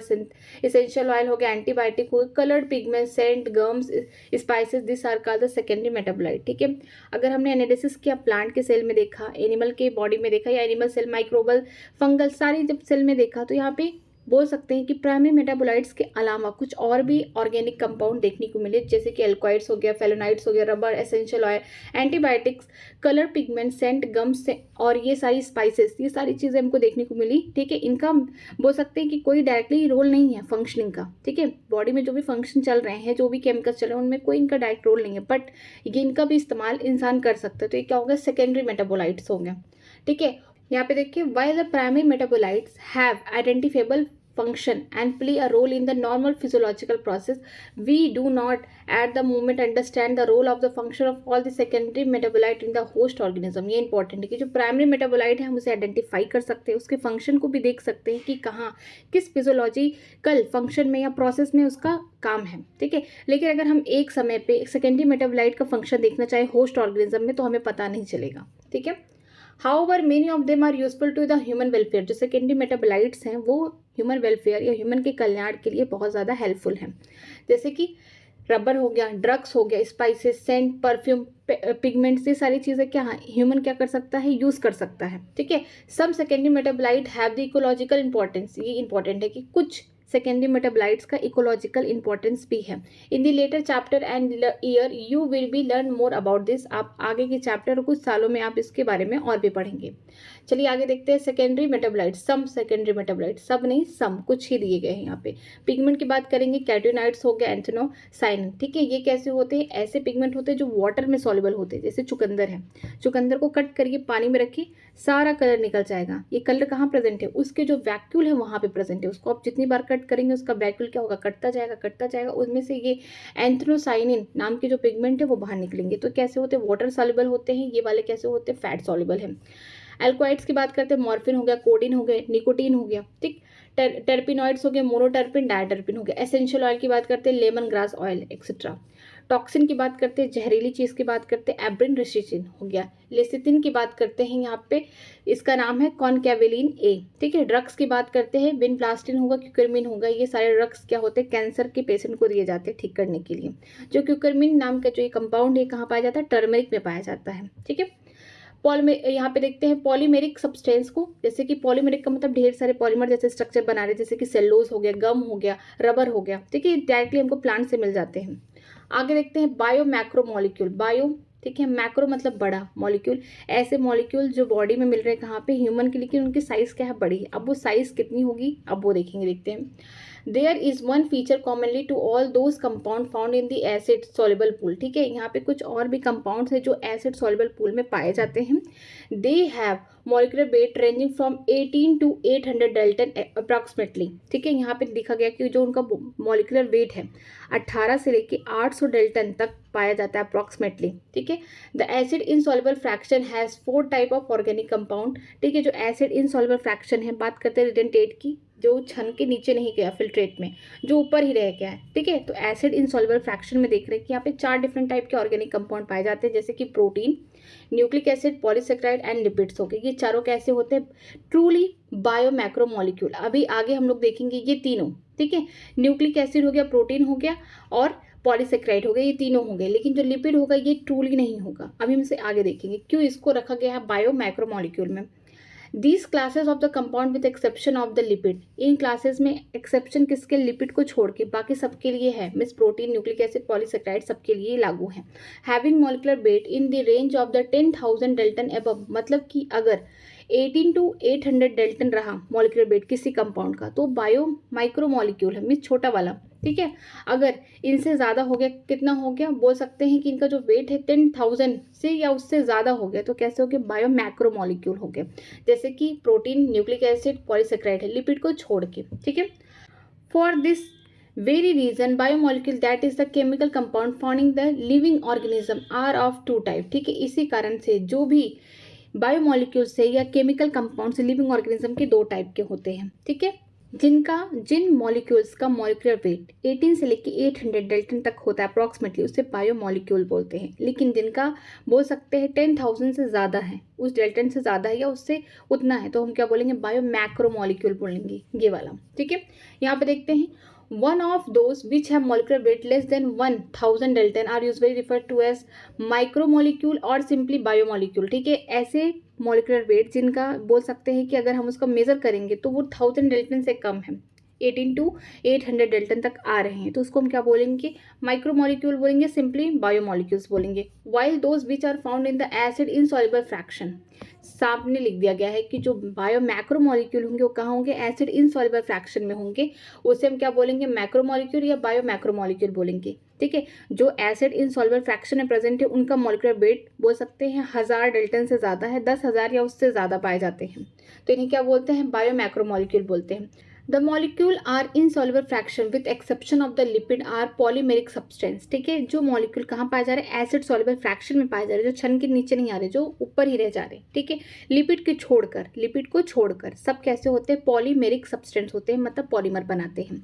essential oil हो गया, antibiotic हो गया, colored pigments, scent, gums, spices, these are called the secondary metabolite। ठीक है, अगर हमने एनालिसिस किया, प्लांट के सेल में देखा, एनिमल के बॉडी में देखा, या एनिमल सेल, माइक्रोबल, फंगल, सारी जब सेल में देखा, तो यहाँ पे बोल सकते हैं कि प्राइमरी मेटाबोलाइट्स के अलावा कुछ और भी ऑर्गेनिक कंपाउंड देखने को मिले, जैसे कि एल्कोइड्स हो गया, फेलोनाइड्स हो गया, rubber, essential oil, antibiotics, colour pigment, scent, gums और ये सारी स्पाइसेस, ये सारी चीज़ें हमको देखने को मिली। ठीक है, इनका बोल सकते हैं कि कोई डायरेक्टली रोल नहीं है फंक्शनिंग का। ठीक है, बॉडी में जो भी फंक्शन चल रहे हैं, जो भी केमिकल्स चल रहे हैं, उनमें कोई इनका डायरेक्ट रोल नहीं है, बट ये इनका भी इस्तेमाल इंसान कर सकता है। तो ये क्या होगा, सेकेंडरी मेटाबोलाइट्स हो गया। ठीक है, यहाँ पे देखिए, while the primary metabolites have identifiable function and play a role in the normal physiological process, we do not at the moment understand the role of the function of all the secondary metabolite in the host organism। ये इंपॉर्टेंट है कि जो प्राइमरी मेटाबोलाइट है हम उसे आइडेंटिफाई कर सकते हैं, उसके फंक्शन को भी देख सकते हैं कि कहाँ किस फिजियोलॉजिकल फंक्शन में या प्रोसेस में उसका काम है। ठीक है, लेकिन अगर हम एक समय पे सेकेंडरी मेटाबोलाइट का फंक्शन देखना चाहे होस्ट ऑर्गेनिज्म में, तो हमें पता नहीं चलेगा। ठीक है, However, many of them are useful to the human welfare। जो सेकेंडरी मेटाबोलाइट्स हैं वो ह्यूमन वेलफेयर या ह्यूमन के कल्याण के लिए बहुत ज़्यादा हेल्पफुल हैं, जैसे कि रबर हो गया, ड्रग्स हो गया, स्पाइसेस, सेंट, परफ्यूम, पिगमेंट्स, ये सारी चीज़ें क्या है, ह्यूमन क्या कर सकता है, यूज़ कर सकता है। ठीक है, some secondary metabolite have the ecological importance. ये इंपॉर्टेंट है कि कुछ सेकेंडरी मेटाबोलाइट्स का इकोलॉजिकल इंपॉर्टेंस भी है। In the later chapter and year you will be learn more about this. आप आगे के चैप्टर और कुछ सालों में आप इसके बारे में और भी पढ़ेंगे। चलिए आगे देखते हैं, सेकेंडरी मेटाबोलाइट्स, सम सेकेंडरी मेटाबोलाइट्स, सब नहीं सम, कुछ ही दिए गए हैं यहाँ पे। पिगमेंट की बात करेंगे, कैटियोनाइड्स हो गया, एंथोसायनिन। ठीक है, ये कैसे होते हैं, ऐसे पिगमेंट होते हैं जो वाटर में सॉल्युबल होते हैं, जैसे चुकंदर है, चुकंदर को कट करिए, पानी में रखिए, सारा कलर निकल जाएगा। ये कलर कहाँ प्रेजेंट है, उसके जो वैक्यूल है वहाँ पे प्रेजेंट है, उसको आप जितनी बार कट करेंगे उसका वैक्यूल क्या होगा, कटता जाएगा कटता जाएगा, उसमें से ये एंथोसायनिन नाम के जो पिगमेंट है वो बाहर निकलेंगे। तो कैसे होते हैं, वाटर सॉल्युबल होते हैं, ये वाले कैसे होते हैं, फैट सॉल्युबल है। एल्कोइड्स की बात करते हैं, मॉर्फिन हो गया, कोडिन हो गया, निकोटीन हो गया। ठीक, टर्पिनॉइड्स हो गए, मोनोटर्पिन, डायटर्पिन हो गया। एसेंशियल ऑयल की बात करते हैं, lemon grass oil etcetera. Toxin की बात करते हैं, जहरीली चीज़ की बात करते हैं, एब्रिन रेसिसिन हो गया। लेसिथिन की बात करते हैं, यहाँ पे इसका नाम है कॉनकेविलिन ए, ठीक है। ड्रग्स की बात करते हैं, विनप्लास्टिन होगा, क्यूकरमिन होगा। ये सारे ड्रग्स क्या होते हैं, कैंसर के पेशेंट को दिए जाते हैं ठीक करने के लिए। जो क्यूकरमिन नाम का जो ये कंपाउंड है कहाँ पाया जाता है, टर्मरिक में पाया जाता है, ठीक है। यहाँ पे देखते हैं पॉलीमेरिक सब्सटेंस को, जैसे कि पॉलीमेरिक का मतलब ढेर सारे पॉलीमर जैसे स्ट्रक्चर बना रहे, जैसे कि सेल्लोज हो गया, गम हो गया, रबर हो गया, ठीक है। डायरेक्टली हमको प्लांट से मिल जाते हैं। आगे देखते हैं बायो मैक्रो मॉलिक्यूल। बायो, ठीक है, मैक्रो मतलब बड़ा, मॉलिक्यूल ऐसे मॉलिक्यूल जो बॉडी में मिल रहे हैं कहाँ पे, ह्यूमन के, लेकिन उनकी साइज क्या है, बड़ी है। अब वो साइज कितनी होगी, अब वो देखेंगे, देखते हैं। There is one feature commonly to all those compound found in the acid soluble pool, ठीक है। यहाँ पे कुछ और भी कंपाउंड्स हैं जो एसिड सॉल्युबल पूल में पाए जाते हैं। They have molecular weight ranging from 18 to 800 Dalton approximately, ठीक है। यहाँ पे लिखा गया कि जो उनका मॉलिक्यूलर वेट है 18 से लेके 800 डाल्टन तक पाया जाता है अप्रॉक्सीमेटली, ठीक है। The acid insoluble fraction has 4 type of organic compound, ठीक है। जो एसिड इनसॉल्युबल फ्रैक्शन है, बात करते हैं रिडेंटेट की, जो छन के नीचे नहीं गया फिल्ट्रेट में, जो ऊपर ही रह गया है, ठीक है। तो एसिड इनसॉल्युबल फ्रैक्शन में देख रहे हैं कि यहाँ पे 4 डिफरेंट टाइप के ऑर्गेनिक कंपाउंड पाए जाते हैं, जैसे कि protein, nucleic acid, polysaccharide and lipids हो गए। ये चारों कैसे होते हैं, ट्रूली बायो मैक्रो मॉलिक्यूल। अभी आगे हम लोग देखेंगे ये तीनों, ठीक है। न्यूक्लिक एसिड हो गया, प्रोटीन हो गया और पॉलीसेक्राइड हो गए, ये तीनों हो गए। लेकिन जो लिपिड होगा ये ट्रूली नहीं होगा। अभी हम इसे आगे देखेंगे क्यों इसको रखा गया है बायो मैक्रो मॉलिक्यूल में। These classes of the compound with exception of the lipid, in classes में एक्सेप्शन किसके, लिपिड को छोड़ के बाकी सबके लिए है। Miss protein, nucleic acid, polysaccharide सबके लिए लागू है। Having molecular weight in the range of the 10,000 Dalton above, मतलब कि अगर 18 to 800 डाल्टन रहा मॉलिक्यूलर वेट किसी कंपाउंड का तो बायो माइक्रो मॉलिक्यूल है, मिस छोटा वाला, ठीक है। अगर इनसे ज़्यादा हो गया, कितना हो गया, बोल सकते हैं कि इनका जो वेट है 10,000 से या उससे ज़्यादा हो गया, तो कैसे हो गया, बायो मैक्रो मॉलिक्यूल हो गए। जैसे कि प्रोटीन, न्यूक्लिक एसिड, पॉलीसेक्राइड है, लिपिड को छोड़ के, ठीक है। For this very reason biomolecule that is the chemical compound found in the living organism are of 2 type, ठीक है। इसी कारण से जो भी बायोमोलिक्यूल्स है या केमिकल कंपाउंड से लिविंग ऑर्गेनिज्म के 2 टाइप के होते हैं, ठीक है। जिन मॉलिक्यूल्स का मॉलिक्यूलर वेट 18 से लेके 800 डाल्टन तक होता है अप्रॉक्सीमेटली, उसे बायोमोलिक्यूल बोलते हैं। लेकिन जिनका बोल सकते हैं 10,000 से ज़्यादा है, उस डाल्टन से ज़्यादा है या उससे उतना है, तो हम क्या बोलेंगे, बायो मैक्रो मॉलिक्यूल बोलेंगे, ये वाला, ठीक है। यहाँ पे देखते हैं one of those which have molecular weight less than 1,000 dalton are usually referred to as micromolecule or simply biomolecule, ठीक है। ऐसे molecular weight जिनका बोल सकते हैं कि अगर हम उसका मेजर करेंगे तो वो 1000 डाल्टन से कम है, 18 to 800 डाल्टन तक आ रहे हैं, तो उसको हम क्या बोलेंगे, माइक्रोमोलिक्यूल बोलेंगे, सिंपली बायोमोलिक्यूल्स बोलेंगे। While those which are found in the acid insoluble fraction, सामने लिख दिया गया है कि जो बायो मैक्रोमोलिक्यूल होंगे वो कहाँ होंगे, एसिड इनसॉल्युबल फ्रैक्शन में होंगे, उसे हम क्या बोलेंगे, मैक्रोमोलिक्यूल या बायो मैक्रोमोलिक्यूल बोलेंगे, ठीक है। जो एसिड इनसॉल्युबल फ्रैक्शन में प्रेजेंट है उनका मॉलिक्यूलर वेट बोल सकते हैं 1000 डाल्टन से ज़्यादा है, 10,000 या उससे ज़्यादा पाए जाते हैं, तो इन्हें क्या बोलते हैं, बायो मैक्रोमोलिक्यूल बोलते हैं। The molecule are insoluble fraction with exception of the lipid are polymeric substance, ठीक है। जो मॉलिक्यूल कहाँ पाए जा रहे हैं, एसिड सॉल्युबल फ्रैक्शन में पाए जा रहे हैं, जो छन के नीचे नहीं आ रहे, जो ऊपर ही रह जा रहे हैं, ठीक है। लिपिड को छोड़कर सब कैसे होते हैं, पॉलीमेरिक सब्सटेंस होते हैं, मतलब पॉलीमर बनाते हैं।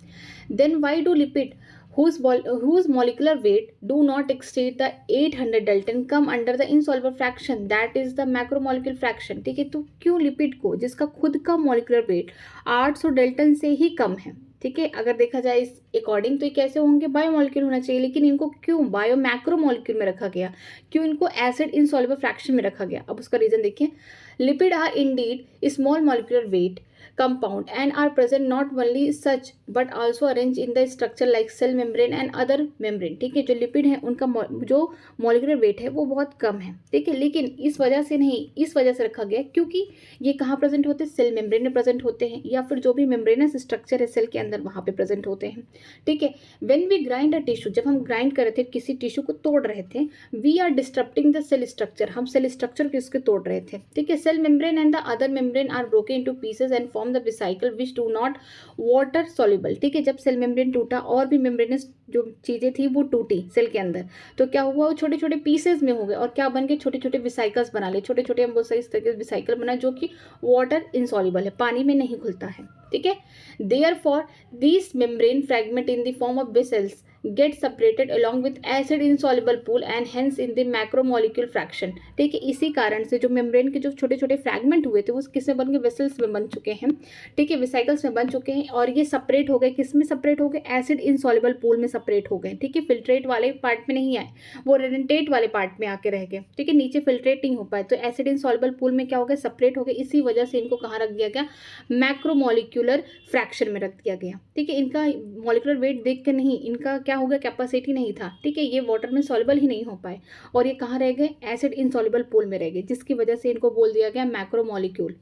Then why do lipid whose molecular weight do not exceed the 800 dalton come under the insoluble fraction, that is the macromolecule fraction, ठीक है। तो क्यों लिपिड को, जिसका खुद का मॉलिक्यूलर वेट 800 डाल्टन से ही कम है, ठीक है, अगर देखा जाए इस अकॉर्डिंग तो ये कैसे होंगे, बायोमोलिक्यूल होना चाहिए, लेकिन इनको क्यों बायो मैक्रोमोलिक्यूल में रखा गया, क्यों इनको एसिड इनसॉल्युबल फ्रैक्शन में रखा गया। अब उसका रीजन देखिए, lipid are indeed small molecular weight compound and are present not only such but also arranged in the structure like cell membrane and other membrane, ठीक है। जो लिपिड है उनका जो मॉलिक्यूलर वेट है वो बहुत कम है, ठीक है, लेकिन इस वजह से नहीं, इस वजह से रखा गया क्योंकि ये कहाँ प्रेजेंट होते हैं, सेल मेम्ब्रेन में प्रेजेंट होते हैं, या फिर जो भी मेम्ब्रेनस स्ट्रक्चर है सेल के अंदर वहाँ पे प्रेजेंट होते हैं, ठीक है। When we grind a tissue, जब हम ग्राइंड कर रहे थे, किसी टिश्यू को तोड़ रहे थे, we are disturbing the cell structure, हम सेल स्ट्रक्चर को इसके तोड़ रहे थे, ठीक है। Cell membrane and the other membrane are broken into pieces and form the vesicle which do not water soluble, ठीक है। जब सेल मेम्ब्रेन टूटा और भी मेम्ब्रेनस जो चीज़ें थी वो टूटी सेल के अंदर, तो क्या हुआ, वो छोटे छोटे पीसेज में हो गए और क्या बन गए, छोटे छोटे विसाइकल्स बना ले, छोटे छोटे हम बहुत सारे इस तरह के विसाइकल बना जो कि वाटर इनसॉल्युबल है, पानी में नहीं घुलता है, ठीक है। Therefore this membrane fragment in the form of vessels get separated along with acid insoluble pool and hence in the macromolecule fraction. ठीक है, इसी कारण से जो मेम्ब्रेन के जो छोटे छोटे फ्रैगमेंट हुए थे वो किस में बन गए, वेसल्स में बन चुके हैं। ठीक है, वेसिकल्स में बन चुके हैं और ये सेपरेट हो गए, किस में सेपरेट हो गए, एसिड इनसॉल्युबल पूल में सेपरेट हो गए। ठीक है, फिल्ट्रेट वाले पार्ट में नहीं आए, वो रेडेंटेट वाले पार्ट में आके रह गए। ठीक है, नीचे फिल्ट्रेट नहीं हो पाए, तो एसिड इनसॉल्युबल पूल में क्या हो गया, सेपरेट हो गए। इसी वजह से इनको कहाँ रख दिया गया, मैक्रोमोलिक्यूलर फ्रैक्शन में रख दिया गया। ठीक है, इनका मॉलिक्यूलर वेट देख के नहीं, इनका क्या हो गया, कैपेसिटी नहीं था। ठीक है, ये वाटर में सॉल्युबल ही नहीं हो पाए और ये कहाँ रह गए, एसिड इनसॉल्युबल पूल में रह गए, जिसकी वजह से इनको बोल दिया गया macromolecule.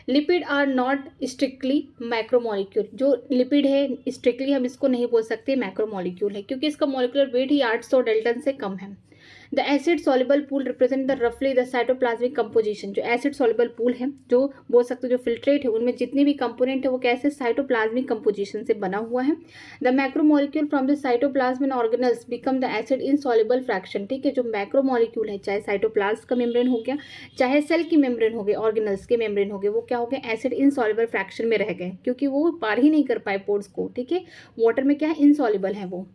Lipid are not strictly macromolecule. जो लिपिड है स्ट्रिक्टली हम इसको नहीं बोल सकते मैक्रोमोलिक्यूल है, क्योंकि इसका मॉलिक्यूलर वेट ही 800 डेल्टन से कम है। The acid soluble pool represent the रफली द साइटोप्लाज्मिक कंपोजिशन। जो एसिड सॉल्युबल पूल है, जो बोल सकते हो जो फिल्ट्रेट है, उनमें जितने भी कंपोनेंट है वो कैसे, साइटोप्लाज्मिक कंपोजिशन से बना हुआ है। The macromolecule from the cytoplasm in organelles become the acid insoluble fraction. ठीक है, जो मैक्रोमोलिक्यूल है, चाहे साइटोप्लाज्म का मेम्ब्रेन हो गया, चाहे सेल की मेम्ब्रेन हो गए, ऑर्गेनल्स के मेम्ब्रेन हो गए, वो क्या हो गए, एसिड इनसॉल्युबल फ्रैक्शन में रह गए, क्योंकि वो पार ही नहीं कर पाए पोर्स को। ठीक है, वाटर में क्या है, इनसॉल्युबल है वो।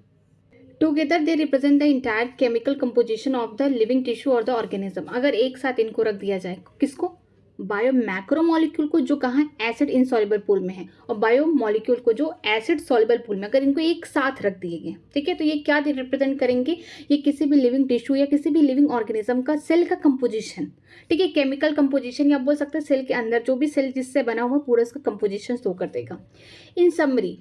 Together they represent the entire chemical composition of the living tissue और द ऑर्गेनिज्म। अगर एक साथ इनको रख दिया जाए, किसको, बायो मैक्रोमोलिक्यूल को, जो कहाँ एसिड इनसॉल्युबल पूल में है, और बायो मॉलिक्यूल को जो एसिड सॉल्युबल पूल में, अगर इनको एक साथ रख दिए गए, ठीक है, तो ये क्या रिप्रेजेंट करेंगे, ये किसी भी लिविंग टिश्यू या किसी भी लिविंग ऑर्गेनिज्म का सेल का कंपोजिशन। ठीक है, केमिकल कंपोजिशन या आप बोल सकते हैं सेल के अंदर जो भी सेल जिससे बना हुआ पूरा इसका कंपोजिशन शो कर देगा। इन summary,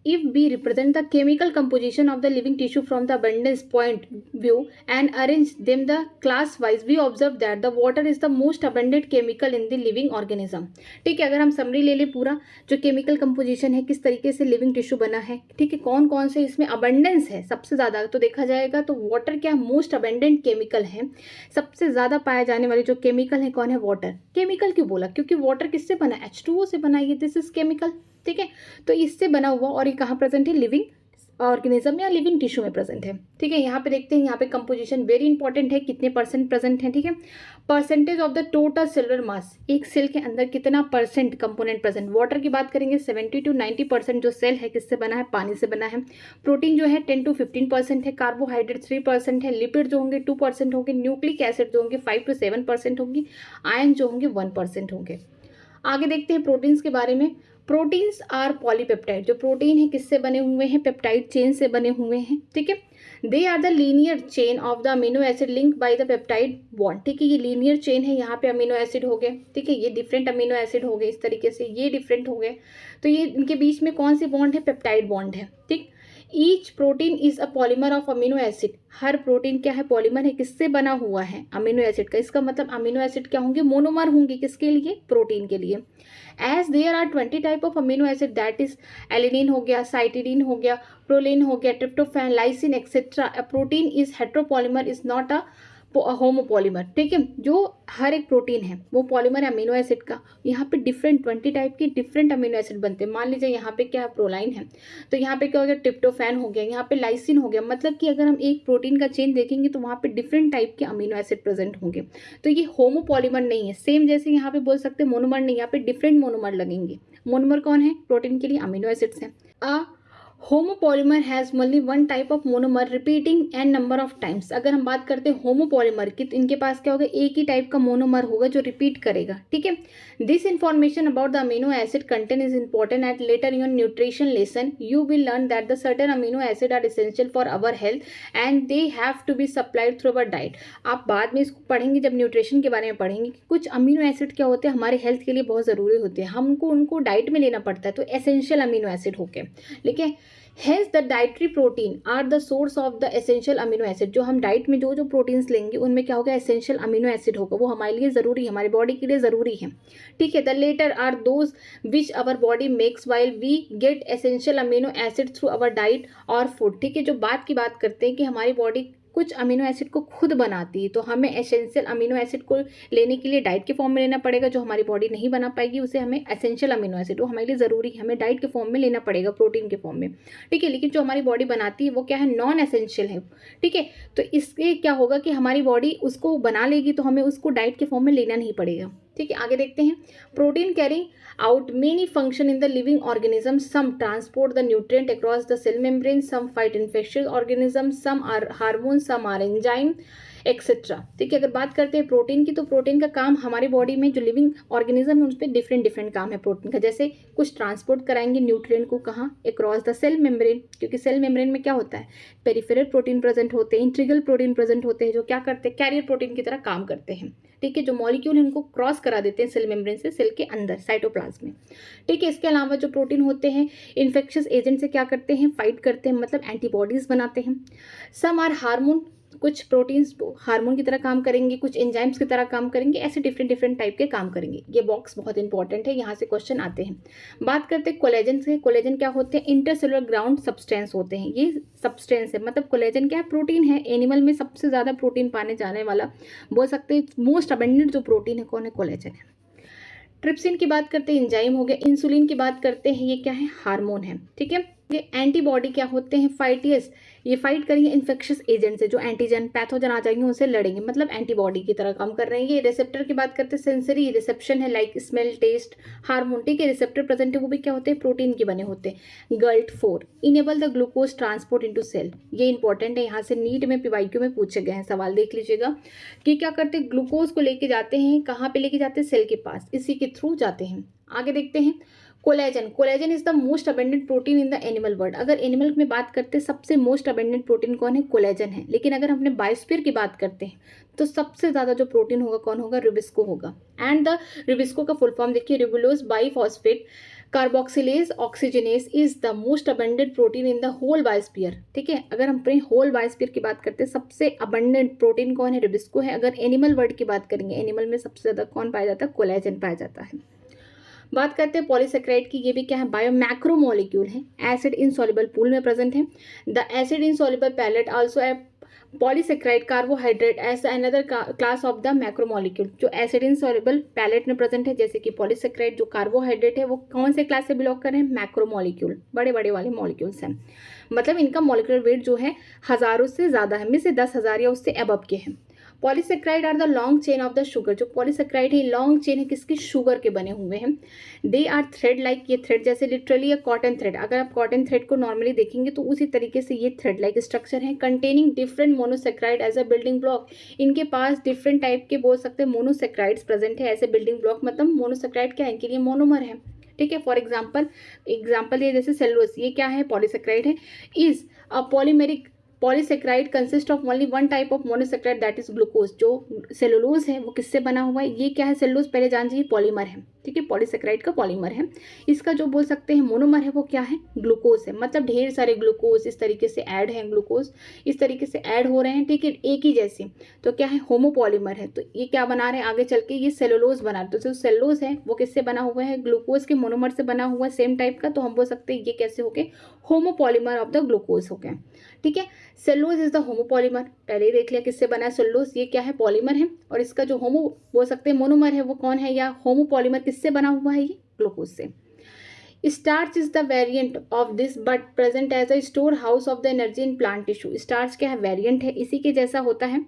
if we represent the chemical composition of the living tissue from the abundance point view and arrange them the class wise, we observe that the water is the most abundant chemical in the living organism। ठीक है, अगर हम समरी ले ले पूरा जो केमिकल कंपोजिशन है, किस तरीके से लिविंग टिश्यू बना है, ठीक है, कौन कौन से इसमें अबंडेंस है सबसे ज़्यादा, तो देखा जाएगा तो वाटर क्या मोस्ट अबंडेंट केमिकल है। सबसे ज़्यादा पाए जाने वाले जो केमिकल है कौन है, वाटर। केमिकल क्यों बोला, क्योंकि वाटर किससे बना, H2O से बना है, दिस इज केमिकल। ठीक है, तो इससे बना हुआ और ये कहाँ प्रेजेंट है, लिविंग ऑर्गेनिज्म या लिविंग टिश्यू में प्रेजेंट है। ठीक है, यहाँ पे देखते हैं, यहाँ पे कंपोजिशन वेरी इंपॉर्टेंट है, कितने परसेंट प्रेजेंट है। ठीक है, percentage of the total cellular mass, एक सेल के अंदर कितना परसेंट कंपोनेंट प्रेजेंट। वाटर की बात करेंगे 70 to 90% जो सेल है किससे बना है, पानी से बना है। प्रोटीन जो है 10 to 15% है, कार्बोहाइड्रेट 3% है, लिपिड जो होंगे 2% होंगे, न्यूक्लिक एसिड जो होंगे 5 to 7% होंगी, आयन जो होंगे 1% होंगे। आगे देखते हैं प्रोटीन्स के बारे में। Proteins are polypeptide. जो प्रोटीन है किससे बने हुए हैं, पेप्टाइड चेन से बने हुए हैं। ठीक है, they are the linear chain of the amino acid link by the peptide bond. ठीक है, ये लीनियर चेन है, यहाँ पे अमीनो एसिड हो गए। ठीक है, ये डिफरेंट अमीनो एसिड हो गए, इस तरीके से ये डिफरेंट हो गए, तो ये इनके बीच में कौन सी बॉन्ड है, पेप्टाइड बॉन्ड है। ठीक, each protein is a polymer of amino acid. Her protein क्या है, पॉलीमर है, किससे बना हुआ है, अमीनो एसिड का। इसका मतलब अमीनो एसिड क्या होंगे, मोनोमर होंगे, किसके लिए, प्रोटीन के लिए। As there are 20 type of amino acid, that is alanine हो गया, साइटिडीन हो गया, प्रोलिन हो गया, tryptophan, lysine etcetera. A protein is heteropolymer, is not a homopolymer. ठीक है, जो हर एक प्रोटीन है वो पॉलीमर है अमीनो एसिड का। यहाँ पे डिफरेंट 20 टाइप की डिफरेंट अमीनो एसिड बनते हैं। मान लीजिए यहाँ पे क्या है, प्रोलाइन है, तो यहाँ पे क्या हो गया, ट्रिप्टोफैन हो गया, यहाँ पे लाइसिन हो गया। मतलब कि अगर हम एक प्रोटीन का चेन देखेंगे तो वहाँ पे डिफरेंट टाइप के अमीनो एसिड प्रेजेंट होंगे। तो ये होमोपॉलीमर नहीं है, सेम जैसे यहाँ पे बोल सकते हैं मोनोमर नहीं, यहाँ पे डिफरेंट मोनोमर लगेंगे। मोनोमर कौन है, प्रोटीन के लिए अमीनो एसिड्स हैं। Homopolymer has only one type of monomer repeating n number of times. अगर हम बात करते हैं होमोपॉलीमर की, तो इनके पास क्या होगा, एक ही टाइप का मोनोमर होगा जो रिपीट करेगा। ठीक है, this information about the amino acid content is important at later in nutrition lesson. You will learn that the certain amino acid are essential for our health and they have to be supplied through our diet. आप बाद में इसको पढ़ेंगे, जब न्यूट्रिशन के बारे में पढ़ेंगे कि कुछ अमीनो एसिड क्या होते हैं, हमारे हेल्थ के लिए बहुत ज़रूरी होते हैं, हमको उनको डाइट में लेना पड़ता है, तो एसेंशियल अमीनो एसिड होके। ठीक है, Hence the dietary protein are the source of the essential amino acid। जो हम डाइट में जो जो प्रोटीन्स लेंगे उनमें क्या होगा, एसेंशियल अमीनो एसिड होगा, वो हमारे लिए ज़रूरी है, हमारी बॉडी के लिए ज़रूरी है। ठीक है, the latter are those which our body makes while we get essential amino acid through our diet और फूड। ठीक है, जो बात की बात करते हैं कि हमारी बॉडी कुछ अमीनो एसिड को खुद बनाती है, तो हमें एसेंशियल अमीनो एसिड को लेने के लिए डाइट के फॉर्म में लेना पड़ेगा। जो हमारी बॉडी नहीं बना पाएगी उसे हमें एसेंशियल अमीनो एसिड, वो हमारे लिए ज़रूरी है, हमें डाइट के फॉर्म में लेना पड़ेगा, प्रोटीन के फॉर्म में। ठीक है, लेकिन जो हमारी बॉडी बनाती है वो क्या है, नॉन एसेंशियल है। ठीक है, तो इससे क्या होगा कि हमारी बॉडी उसको बना लेगी, तो हमें उसको डाइट के फॉर्म में लेना नहीं पड़ेगा। ठीक है, आगे देखते हैं। Protein carry out many function in the living organism, some transport the nutrient across the cell membrane, some fight infectious organism, some are hormone, some are enzyme etcetera. ठीक है, अगर बात करते हैं प्रोटीन की, तो प्रोटीन का काम हमारी बॉडी में जो लिविंग ऑर्गेनिज्म है उस पर डिफरेंट काम है प्रोटीन का। जैसे कुछ ट्रांसपोर्ट कराएंगे न्यूट्रिएंट को, कहाँ, अक्रॉस द सेल मेम्ब्रेन, क्योंकि सेल मेम्ब्रेन में क्या होता है, पेरिफेरल प्रोटीन प्रेजेंट होते हैं, इंट्रीगल प्रोटीन प्रेजेंट होते हैं, जो क्या करते हैं, कैरियर प्रोटीन की तरह काम करते हैं। ठीक है, जो मॉलिक्यूल है उनको क्रॉस करा देते हैं सेल मेम्ब्रेन से सेल के अंदर, साइटोप्लाज्म में। ठीक है, इसके अलावा जो प्रोटीन होते हैं इन्फेक्शियस एजेंट से क्या करते हैं, फाइट करते हैं, मतलब एंटीबॉडीज बनाते हैं। सम आर हार्मोन, कुछ प्रोटीन्स हार्मोन की तरह काम करेंगे, कुछ एंजाइम्स की तरह काम करेंगे, ऐसे डिफरेंट टाइप के काम करेंगे। ये बॉक्स बहुत इंपॉर्टेंट है, यहाँ से क्वेश्चन आते हैं। बात करते हैं कोलेजन से। कोलेजन क्या होते हैं, इंटरसेलुलर ग्राउंड सब्सटेंस होते हैं। ये सब्सटेंस है, मतलब कोलेजन क्या है, प्रोटीन है। एनिमल में सबसे ज़्यादा प्रोटीन पाने जाने वाला, बोल सकते हैं मोस्ट अबेंडेंट जो प्रोटीन है कौन है, कोलेजन है। ट्रिप्सिन की बात करते हैं, एंजाइम हो गया। इंसुलिन की बात करते हैं, ये क्या है, हार्मोन है। ठीक है, ये एंटीबॉडी क्या होते हैं, फाइटियस, ये फाइट करेंगे इन्फेक्शियस एजेंट से, जो एंटीजन पैथोजन आ जाएंगे उनसे लड़ेंगे, मतलब एंटीबॉडी की तरह काम कर रहे हैं। ये रिसेप्टर की बात करते हैं, सेंसरी रिसेप्शन है, लाइक स्मेल, टेस्ट, हार्मोन। ठीक है, रिसेप्टर प्रेजेंट है, वो भी क्या होते हैं, प्रोटीन के बने होते हैं। GLUT4 enable the glucose transport into cell, ये इंपॉर्टेंट है, यहाँ से नीट में PYQ में पूछे गए हैं सवाल, देख लीजिएगा कि क्या करते हैं, ग्लूकोज को लेके जाते हैं, कहाँ पे लेके जाते हैं, सेल के पास, इसी के थ्रू जाते हैं। आगे देखते हैं collagen. Collagen is the most abundant protein in the animal world. अगर एनिमल में बात करते हैं सबसे मोस्ट अबेंडेंट प्रोटीन कौन है, कोलेजन है। लेकिन अगर हमने बायोस्फीयर की बात करते हैं तो सबसे ज़्यादा जो प्रोटीन होगा कौन होगा, रिबिस्को होगा। एंड द रिबिस्को का फुल फॉर्म देखिए, ribulose biphosphate carboxylase oxygenase is the most abundant protein in the whole biosphere. ठीक है, अगर हम अपने होल बायोस्फीयर की बात करते हैं सबसे अबेंडेंट प्रोटीन कौन है, रिबिस्को है। अगर एनिमल वर्ल्ड की बात करेंगे, एनिमल में सबसे ज़्यादा कौन पाया जाता है, कोलेजन पाया जाता है। बात करते हैं पॉलीसेक्राइड की, ये भी क्या है, बायो मैक्रोमोलिक्यूल है, एसिड इनसॉल्युबल पूल में प्रेजेंट है। The acid insoluble pellet also a polysaccharide carbohydrate as another class of the macromolecule, जो एसिड इनसॉल्युबल पैलेट में प्रेजेंट है, जैसे कि पॉलीसेक्राइड जो कार्बोहाइड्रेट है वो कौन से क्लास से बिलोंग कर रहे हैं, मैक्रोमोलिक्यूल, बड़े बड़े वाले मॉलिक्यूल्स हैं। मतलब इनका मॉलिक्यूलर वेट जो है हज़ारों से ज़्यादा है, में से 10,000 या उससे अबव के हैं। Polysaccharide are the long chain of the sugar, जो पॉलीसेक्राइड है लॉन्ग चेन है, किसकी, शुगर के बने हुए हैं। दे आर थ्रेड लाइक, ये थ्रेड जैसे लिटरली कॉटन थ्रेड, अगर आप कॉटन थ्रेड को नॉर्मली देखेंगे तो उसी तरीके से ये थ्रेड लाइक स्ट्रक्चर है। Containing different monosaccharide as a building block, इनके पास डिफरेंट टाइप के बोल सकते हैं मोनोसेक्राइड्स प्रेजेंट है एज ए बिल्डिंग ब्लॉक, मतलब मोनोसेक्राइड क्या है, इनके लिए मोनोमर है। ठीक है, फॉर एग्जाम्पल ये जैसे सेलुलोज, ये क्या है, पॉलीसेक्राइड है। Is a polymeric polysaccharide consist of only one type of monosaccharide that is glucose. जो सेलुलोज है वो किससे बना हुआ है, ये क्या है, सेलुलोज पहले जान जाइए पॉलीमर है। ठीक है, पॉलीसेक्राइड का पॉलीमर है। इसका जो बोल सकते हैं मोनोमर है वो क्या है, ग्लूकोज है। मतलब ढेर सारे ग्लूकोज इस तरीके से ऐड हैं, ग्लूकोज इस तरीके से ऐड हो रहे हैं। ठीक है, एक ही जैसे, तो क्या है, होमोपॉलीमर है। तो ये क्या बना रहे हैं आगे चल के, ये सेलुलोज बना रहे हैं। तो जो सेलुलोज है वो किससे बना हुआ है, ग्लूकोज के मोनोमर से बना हुआ है, सेम टाइप का। तो हम बोल सकते हैं ये कैसे हो गए, होमोपॉलीमर ऑफ द ग्लूकोज हो गए। ठीक है, सेलुलोज इज द होमोपॉलीमर, पहले ही देख लिया किससे बना है, सेलुलोज, ये क्या है, पॉलीमर है। और इसका जो होमो बोल सकते हैं मोनोमर है वो कौन है, या होमोपॉलीमर किससे बना हुआ है, ये ग्लूकोज से। Starch is the variant of this but present as a store house of the energy in plant tissue. Starch क्या है, वेरिएंट है, इसी के जैसा होता है।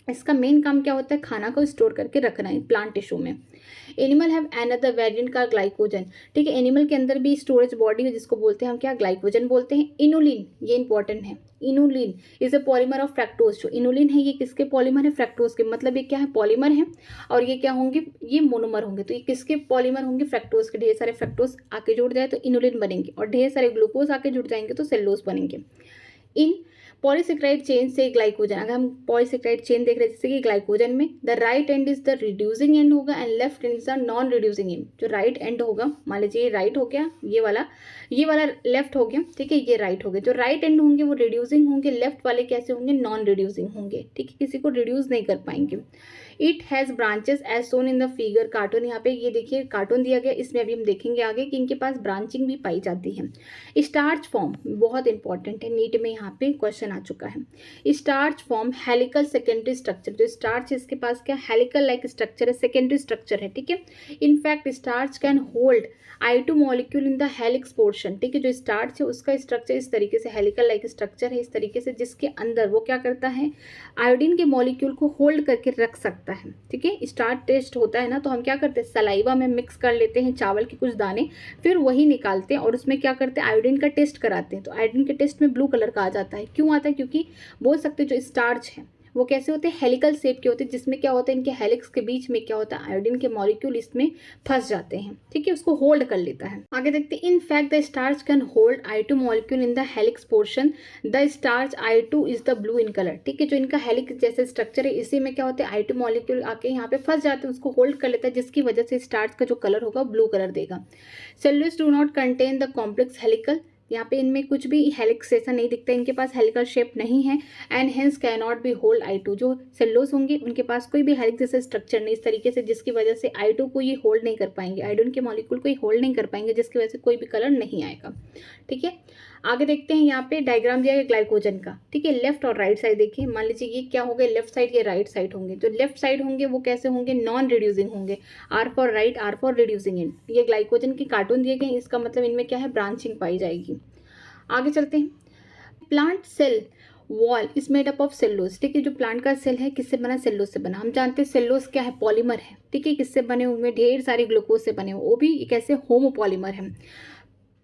इसका मेन काम क्या होता है, खाना को स्टोर करके रखना है प्लांट टिश्यू में। एनिमल हैव अनदर वेरिएंट का ग्लाइकोजन। ठीक है, एनिमल के अंदर भी स्टोरेज बॉडी है जिसको बोलते हैं हम क्या, ग्लाइकोजन बोलते हैं। इनुलिन, ये इंपॉर्टेंट है, inulin is a polymer of fructose. जो इनुलिन है ये किसके पॉलीमर है, फ्रैक्टोज के। मतलब ये क्या है, पॉलीमर है, और ये क्या होंगे, ये मोनोमर होंगे। तो ये किसके पॉलीमर होंगे, फ्रैक्टोज के। ढेर सारे फ्रैक्टोज आके जुड़ जाए तो इनुलिन बनेंगे, और ढेर सारे ग्लूकोज आके जुड़ जाएंगे तो सेलुलोज बनेंगे। इन पॉलीसेक्राइड चेन से ग्लाइकोजन, अगर हम पॉलीसेक्राइड चेन देख रहे हैं जैसे कि ग्लाइकोजन में the right end is the reducing end होगा and left end is the non reducing end. जो राइट एंड होगा, मान लीजिए ये राइट हो गया, ये वाला लेफ्ट हो गया। ठीक है, ये राइट हो गया। जो राइट एंड होंगे वो रिड्यूसिंग होंगे, लेफ्ट वाले कैसे होंगे, नॉन रिड्यूसिंग होंगे। ठीक है, किसी को रिड्यूस नहीं कर पाएंगे। It has branches as shown in the figure, cartoon यहाँ पे ये देखिए कार्टून दिया गया, इसमें अभी हम देखेंगे आगे कि इनके पास ब्रांचिंग भी पाई जाती है। स्टार्च फॉर्म बहुत इंपॉर्टेंट है, नीट में यहाँ पे क्वेश्चन आ चुका है। Starch form helical secondary structure. जो स्टार्च है इसके पास क्या, हेलिकल लाइक स्ट्रक्चर है, सेकेंडरी स्ट्रक्चर है। ठीक है, in fact starch can hold I2 molecule in the helix portion. ठीक है, जो स्टार्च है उसका स्ट्रक्चर इस तरीके से हेलिकल लाइक स्ट्रक्चर है, इस तरीके से, जिसके अंदर वो क्या करता है, आयोडीन के मॉलिक्यूल को होल्ड करके रख सकता लगता है। ठीक है, स्टार्च टेस्ट होता है ना, तो हम क्या करते हैं, सलाइवा में मिक्स कर लेते हैं चावल के कुछ दाने, फिर वही निकालते हैं और उसमें क्या करते हैं, आयोडीन का टेस्ट कराते हैं। तो आयोडीन के टेस्ट में ब्लू कलर का आ जाता है। क्यों आता है, क्योंकि बोल सकते हैं जो स्टार्च है वो कैसे होते हैं, हेलिकल शेप के होते हैं, जिसमें क्या होता है, इनके हेलिक्स के बीच में क्या होता है, आयोडीन के मॉलिक्यूल इसमें फंस जाते हैं। ठीक है, उसको होल्ड कर लेता है। आगे देखते हैं, in fact the starch can hold I2 molecule in the helix portion, the starch I2 is the blue in colour. ठीक है, जो इनका हेलिक्स जैसे स्ट्रक्चर है, इसी में क्या होता है, I2 मॉलिक्यूल आके यहाँ पे फंस जाते हैं, उसको होल्ड कर लेता है, जिसकी वजह से स्टार्च का जो कलर होगा ब्लू कलर देगा। Cellulose do not contain the complex helical, यहाँ पे इनमें कुछ भी हेलिक्स जैसा नहीं दिखता, इनके पास हेलिकल शेप नहीं है, and hence can not be hold I2। जो सेल्यूलोज होंगे उनके पास कोई भी हेलिक्स जैसा स्ट्रक्चर नहीं इस तरीके से, जिसकी वजह से I2 को ये होल्ड नहीं कर पाएंगे, आयोडीन के मॉलिक्यूल को ये होल्ड नहीं कर पाएंगे, जिसकी वजह से कोई भी कलर नहीं आएगा। ठीक है, आगे देखते हैं, यहाँ पे डायग्राम दिया है ग्लाइकोजन का। ठीक है, लेफ्ट और राइट साइड देखिए, मान लीजिए ये क्या होंगे, लेफ्ट साइड, ये राइट साइड होंगे। जो लेफ्ट साइड होंगे वो कैसे होंगे, नॉन रिड्यूसिंग होंगे, R for right, R for reducing इन। ये ग्लाइकोजन के कार्टून दिए गए, इसका मतलब इनमें क्या है, ब्रांचिंग पाई जाएगी। आगे चलते हैं, plant cell wall is made up of cellulose. ठीक है, जो प्लांट का सेल है किससे बना, सेल्यूलोज से बना। हम जानते हैं सेल्यूलोज क्या है, पॉलीमर है। ठीक है, किससे बने हुए, ढेर सारे ग्लूकोज से बने हुए, वो भी कैसे, होमोपॉलीमर है।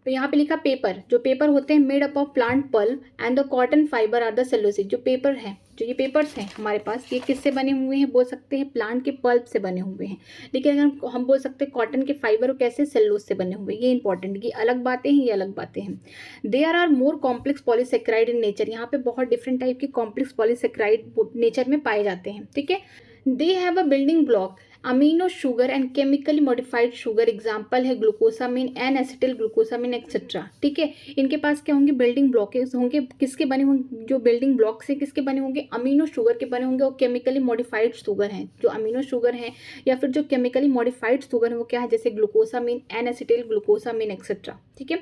तो यहाँ पे लिखा पेपर, जो पेपर होते हैं made up of plant pulp and the cotton fibre are the cellulosic. जो पेपर है, जो ये पेपर्स हैं हमारे पास, ये किससे बने हुए हैं, बोल सकते हैं प्लांट के पल्प से बने हुए हैं। लेकिन अगर हम बोल सकते हैं कॉटन के फाइबर कैसे, सेल्यूलोज से बने हुए, ये इंपॉर्टेंट, ये अलग बातें हैं, ये अलग बातें हैं। There are more complex polysaccharide in nature, यहाँ पे बहुत डिफरेंट टाइप के कॉम्प्लेक्स पॉलीसेक्राइड नेचर में पाए जाते हैं। ठीक है, they have a building block amino sugar and chemically modified sugar, example है glucosamine N acetyl glucosamine etcetera. ठीक है, इनके पास क्या होंगे, बिल्डिंग ब्लॉकेज होंगे, किसके बने होंगे, जो बिल्डिंग ब्लॉक्स हैं किसके बने होंगे, अमीनो शुगर के बने होंगे, और केमिकली मॉडिफाइड शुगर हैं। जो अमीनो शुगर हैं या फिर जो केमिकली मॉडिफाइड शुगर है वो क्या है, जैसे glucosamine, N acetyl glucosamine etcetera. ठीक है,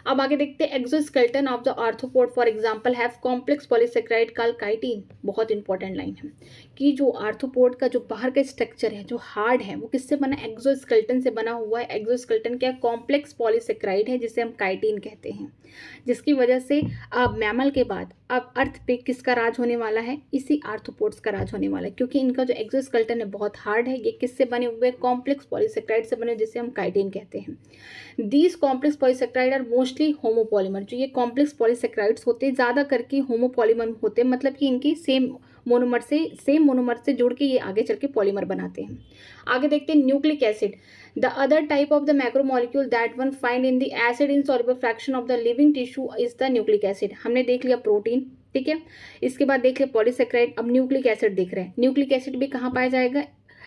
अब आगे देखते हैं, exoskeleton of the arthropod for example have complex polysaccharide called chitin. बहुत इंपॉर्टेंट लाइन है कि जो आर्थ्रोपोड का जो बाहर का स्ट्रक्चर है, जो हार्ड है, वो किससे बना, एक्सोस्केलेटन से बना हुआ है। एक्सोस्केलेटन क्या, कॉम्प्लेक्स पॉलीसेक्राइड है, जिसे हम काइटिन कहते हैं, जिसकी वजह से अब मैमल के बाद अब अर्थ पे किसका राज होने वाला है, इसी आर्थ्रोपोड्स का राज होने वाला है, क्योंकि इनका जो एक्सोस्केलेटन है बहुत हार्ड है। ये किससे बने हुए, कॉम्प्लेक्स पॉलीसेक्राइड से बने, जिसे हम काइटिन कहते हैं। These complex polysaccharide are mostly homopolymer. जो ये कॉम्प्लेक्स पॉलीसेक्राइड्स होते हैं ज़्यादा करके होमोपॉलीमर होते हैं, मतलब कि इनकी सेम मोनोमर से जुड़ के ये आगे चल के पॉलीमर बनाते हैं। आगे देखते हैं, nucleic acid, the other type of the macromolecule that one find in the acid insoluble fraction of the living tissue is the nucleic acid. हमने देख लिया प्रोटीन। ठीक है, इसके बाद देख लिया पॉलीसेक्राइड, अब न्यूक्लिक एसिड देख रहे हैं। न्यूक्लिक एसिड भी कहाँ पाया जाएगा,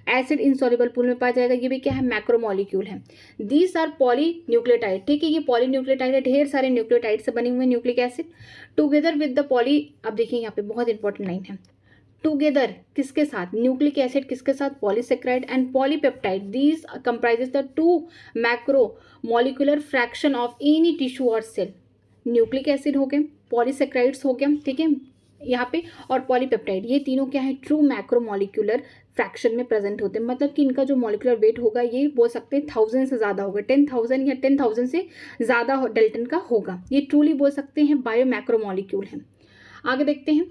एसिड इनसॉल्युबल पूल में पाया जाएगा। ये भी क्या है, मैक्रोमोलिक्यूल है। These are polynucleotide. ठीक है, ये पॉलीन्यूक्लियोटाइड है, ढेर सारे न्यूक्लियोटाइड से बने हुए nucleic acid together with the poly. अब देखिए यहाँ पे बहुत इंपॉर्टेंट लाइन है, टुगेदर किसके साथ, न्यूक्लिक एसिड किसके साथ, polysaccharide and polypeptide. These comprises the two macro molecular fraction of any tissue और सेल। न्यूक्लिक एसिड हो गए, पॉलीसेक्राइड्स हो गया, ठीक है यहाँ पे, और पॉलीपेप्टाइड, ये तीनों क्या है, ट्रू मैक्रोमोलिक्यूलर फ्रैक्शन में प्रेजेंट होते हैं। मतलब कि इनका जो मॉलिक्यूलर वेट होगा ये बोल सकते हैं 1000 से ज़्यादा होगा, 10,000 या 10,000 से ज़्यादा डेल्टन का होगा। ये ट्रूली बोल सकते हैं बायो मैक्रोमोलिक्यूल है। आगे देखते हैं,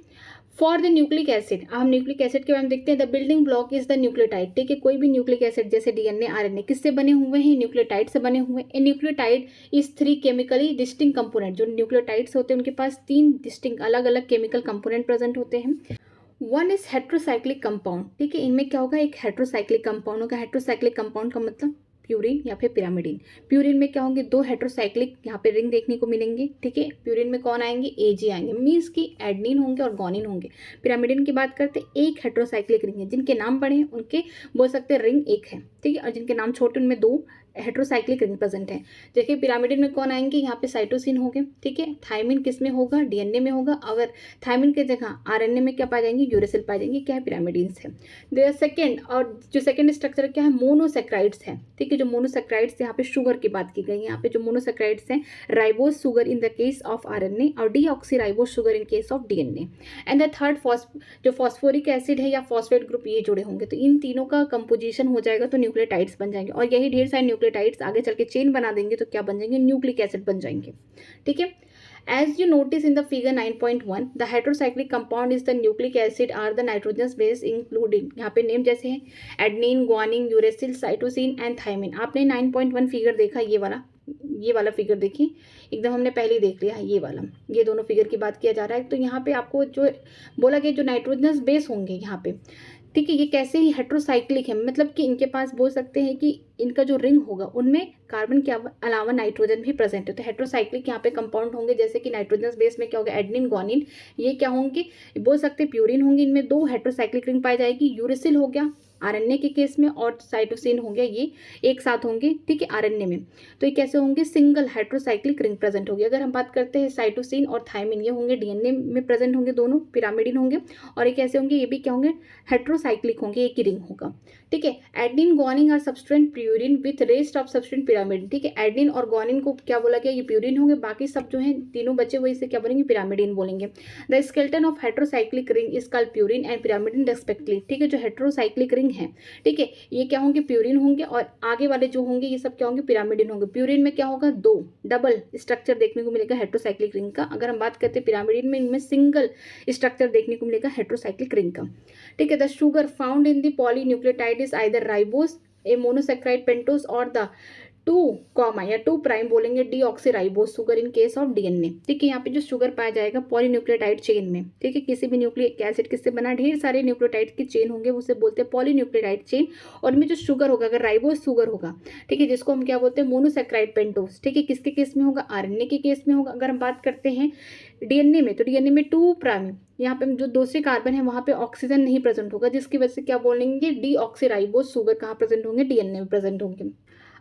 फॉर द न्यूक्लिक एसिड, हम न्यूक्लिक एसिड के बारे में देखते हैं। The building block is the nucleotide. ठीक है, कोई भी न्यूक्लिक एसिड जैसे डीएनए, आरएनए किससे बने हुए हैं, न्यूक्लियोटाइड से बने हुए हैं। A nucleotide is 3 chemically distinct component. जो न्यूक्लियोटाइड्स होते हैं उनके पास 3 डिस्टिंक्ट अलग अलग केमिकल कंपोनेंट प्रेजेंट होते हैं। One is heterocyclic compound. ठीक है, इनमें क्या होगा, एक हेट्रोसाइक्लिक कंपाउंड होगा। हेट्रोसाइक्लिक कंपाउंड का मतलब प्यूरिन या फिर पिरामिडिन। प्यूरिन में क्या होंगे, 2 हेट्रोसाइक्लिक यहाँ पे रिंग देखने को मिलेंगे। ठीक है, प्यूरिन में कौन आएंगे, एजी आएंगे, मीन्स की एडनिन होंगे और गोनिन होंगे। पिरामिडिन की बात करते हैं, एक हेट्रोसाइक्लिक रिंग है, जिनके नाम बड़े हैं उनके बोल सकते हैं रिंग एक है। ठीक है, और जिनके नाम छोटे उनमें 2 हेट्रोसाइक्लिक रिंग प्रेजेंट है। देखिए पिरामिडिन में कौन आएंगे, यहाँ पे साइटोसिन हो गए। ठीक है, थायमिन किस में होगा, डीएनए में होगा। अगर थायमिन की जगह आरएनए में क्या पाए जाएंगे, यूरेसिल पाए जाएंगे। क्या है, पिरामिडिन्स है। देयर सेकंड, और जो सेकंड स्ट्रक्चर क्या है, मोनोसेक्राइड्स है। ठीक है, जो मोनोसेक्राइड्स, यहाँ पे शुगर की बात की गई है। यहाँ पे जो मोनोसेक्राइड्स हैं, ribose sugar in the case of RNA और deoxyribose sugar in case of DNA. And the third जो फॉस्फोरिक एसिड है या फॉस्फेट ग्रुप, ये जुड़े होंगे। तो इन तीनों का कंपोजिशन हो जाएगा तो न्यूक्लियोटाइड्स बन जाएंगे, और यही ढेर सारे न्यूक्लियोटाइड्स आगे चल के चेन बना देंगे तो क्या बन जाएंगे, न्यूक्लिक एसिड बन जाएंगे। ठीक है, As you notice in the figure 9.1, the heterocyclic compound is the nucleic acid are the nitrogenous base including, यहाँ पे नेम जैसे हैं adenine, guanine, uracil, cytosine and thymine. आपने 9.1 फिगर देखा, ये वाला फिगर देखिए, एकदम हमने पहले ही देख लिया है ये वाला, ये दोनों फिगर की बात किया जा रहा है। तो यहाँ पे आपको जो बोला गया जो नाइट्रोजनस बेस होंगे यहाँ पे, ठीक है, ये कैसे ही हेट्रोसाइक्लिक है, मतलब कि इनके पास बोल सकते हैं कि इनका जो रिंग होगा उनमें कार्बन के अलावा नाइट्रोजन भी प्रेजेंट है। तो हेट्रोसाइक्लिक यहाँ पे कंपाउंड होंगे, जैसे कि नाइट्रोजन बेस में क्या होगा एडनिन, ग्वानिन, ये क्या होंगे बोल सकते हैं प्यूरिन होंगे। इनमें 2 हेट्रोसाइक्लिक रिंग पाई जाएगी, यूरेसिल हो गया आरएनए के केस में और साइटोसिन हो गया, ये एक साथ होंगे, ठीक है, आरएनए में। तो ये कैसे होंगे सिंगल हेट्रोसाइक्लिक रिंग प्रेजेंट होगी। अगर हम बात करते हैं साइटोसिन और थायमिन, ये होंगे डीएनए में प्रेजेंट होंगे, दोनों पिरामिडिन होंगे, और ये कैसे होंगे, ये भी क्या होंगे हेट्रोसाइक्लिक होंगे, एक ही रिंग होगा, ठीक है। Adenine, guanine are substituent purine with rest of substituent pyrimidine, ठीक है। एडनिन और ग्वानिन को क्या बोला गया, ये प्यूरिन होंगे, बाकी सब जो है तीनों बचे हुए इसे क्या बोलेंगे पिरामिडिन बोलेंगे। The skeleton of heterocyclic ring is called purine and pyrimidine respectively, ठीक है। जो हेट्रोसाइक्लिक रिंग है, ठीक है, ये क्या होंगे प्यूरिन होंगे, और आगे वाले जो होंगे ये सब क्या होंगे पिरामिडिन होंगे। प्यूरिन में क्या होगा 2 डबल स्ट्रक्चर देखने को मिलेगा हेट्रोसाइक्लिक रिंग का। अगर हम बात करते हैं पिरामिडिन में, इनमें सिंगल स्ट्रक्चर देखने को मिलेगा हेट्रोसाइक्लिक रिंग का, ठीक है। The sugar found in the polynucleotide is either ribose, A monosaccharide, pentose और द 2 कॉमा या 2 प्राइम बोलेंगे deoxyribose sugar in case of DNA, ठीक है। यहाँ पे जो शुगर पाया जाएगा पॉलीन्यूक्लियोटाइड चेन में, ठीक है, किसी भी न्यूक्लिक एसिड किससे बना, ढेर सारे न्यूक्लियोटाइड की चेन होंगे, उसे बोलते हैं पॉलीन्यूक्लियोटाइड चेन। और इनमें जो शुगर होगा अगर राइबोस शुगर होगा, ठीक है, जिसको हम क्या बोलते हैं मोनोसेक्राइड पेंटोस, ठीक है, किसके केस में होगा आरएनए के केस में होगा। अगर हम बात करते हैं डीएनए में, तो डीएनए में 2 प्राइम, यहाँ पे जो दूसरे कार्बन है वहाँ पे ऑक्सीजन नहीं प्रेजेंट होगा, जिसकी वजह से क्या बोलेंगे डीऑक्सीराइबोस शुगर कहाँ प्रेजेंट होंगे डीएनए में प्रेजेंट होंगे।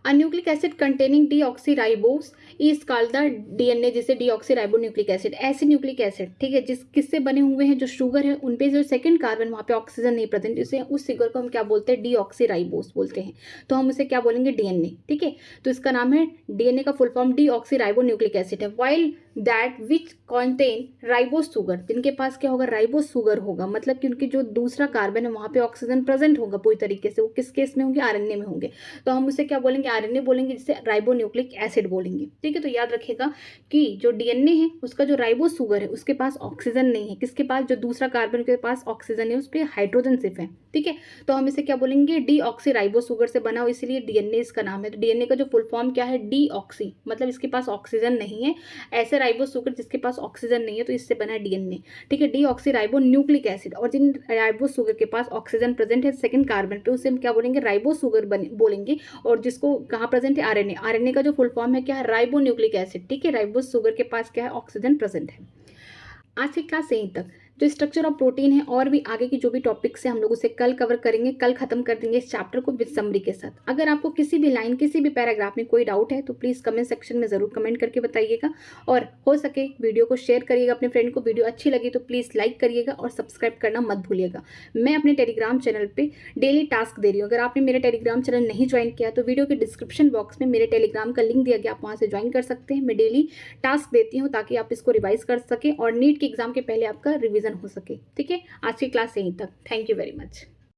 A nucleic acid containing deoxyribose is called the DNA, जिसे deoxyribonucleic acid। ऐसे न्यूक्लिक एसिड, ठीक है, जिस किससे बने हुए हैं जो शुगर है उन पे जो सेकंड कार्बन वहाँ पे ऑक्सीजन नहीं प्रेजेंट, इसे उस शुगर को हम क्या बोलते हैं डीऑक्सीराइबोस बोलते हैं। तो हम उसे क्या बोलेंगे डीएनए, ठीक है। तो इसका नाम है डीएनए का फुल फॉर्म डीऑक्सीराइबोन्यूक्लिक एसिड है। While that which contain ribose sugar, जिनके पास क्या होगा राइबोस शुगर होगा, मतलब कि उनकी जो दूसरा कार्बन है वहाँ पे ऑक्सीजन प्रेजेंट होगा पूरी तरीके से, वो किस केस में होंगे आरएनए में होंगे। तो हम उसे क्या बोलेंगे आरएनए बोलेंगे, जिसे राइबोन्यूक्लिक एसिड बोलेंगे, ठीक है। तो याद रखिएगा कि जो डीएनए है उसका जो राइबोस शुगर है उसके पास ऑक्सीजन नहीं है, किसके पास जो दूसरा कार्बन के पास ऑक्सीजन है उस पर हाइड्रोजन सिर्फ है, ठीक है। तो हम इसे क्या बोलेंगे डीऑक्सीराइबोस शुगर से बना हो, इसलिए डीएनए इसका नाम है। तो डीएनए का जो फुल फॉर्म क्या है डीऑक्सी, मतलब इसके पास ऑक्सीजन नहीं है, ऐसे राइबोस शुगर जिसके पास ऑक्सीजन नहीं है तो इससे बना है डीएनए, ठीक है। डीऑक्सीराइबोन्यूक्लिक एसिड, और जिन राइबोस शुगर के पास ऑक्सीजन प्रेजेंट है सेकंड कार्बन पे उसे हम क्या बोलेंगे राइबोस शुगर बोलेंगे, और जिसको कहाँ प्रेजेंट है आरएनए। आरएनए का जो फुल फॉर्म है क्या है राइबोन्यूक्लिक एसिड, ठीक है। राइबोस शुगर के पास क्या है ऑक्सीजन प्रेजेंट है। आज की क्लास यहीं तक। जो स्ट्रक्चर ऑफ प्रोटीन है और भी आगे की जो भी टॉपिक्स है हम लोग उसे कल कवर करेंगे, कल खत्म कर देंगे इस चैप्टर को विद समरी के साथ। अगर आपको किसी भी लाइन किसी भी पैराग्राफ में कोई डाउट है तो प्लीज़ कमेंट सेक्शन में ज़रूर कमेंट करके बताइएगा, और हो सके वीडियो को शेयर करिएगा अपने फ्रेंड को। वीडियो अच्छी लगी तो प्लीज़ लाइक करिएगा और सब्सक्राइब करना मत भूलिएगा। मैं अपने टेलीग्राम चैनल पर डेली टास्क दे रही हूँ, अगर आपने मेरा टेलीग्राम चैनल नहीं ज्वाइन किया तो वीडियो के डिस्क्रिप्शन बॉक्स में मेरे टेलीग्राम का लिंक दिया गया, आप वहाँ से ज्वाइन कर सकते हैं। मैं डेली टास्क देती हूँ ताकि आप इसको रिवाइज कर सकें और नीट के एग्जाम के पहले आपका रिविजन हो सके, ठीक है। आज की क्लास यहीं तक। Thank you very much.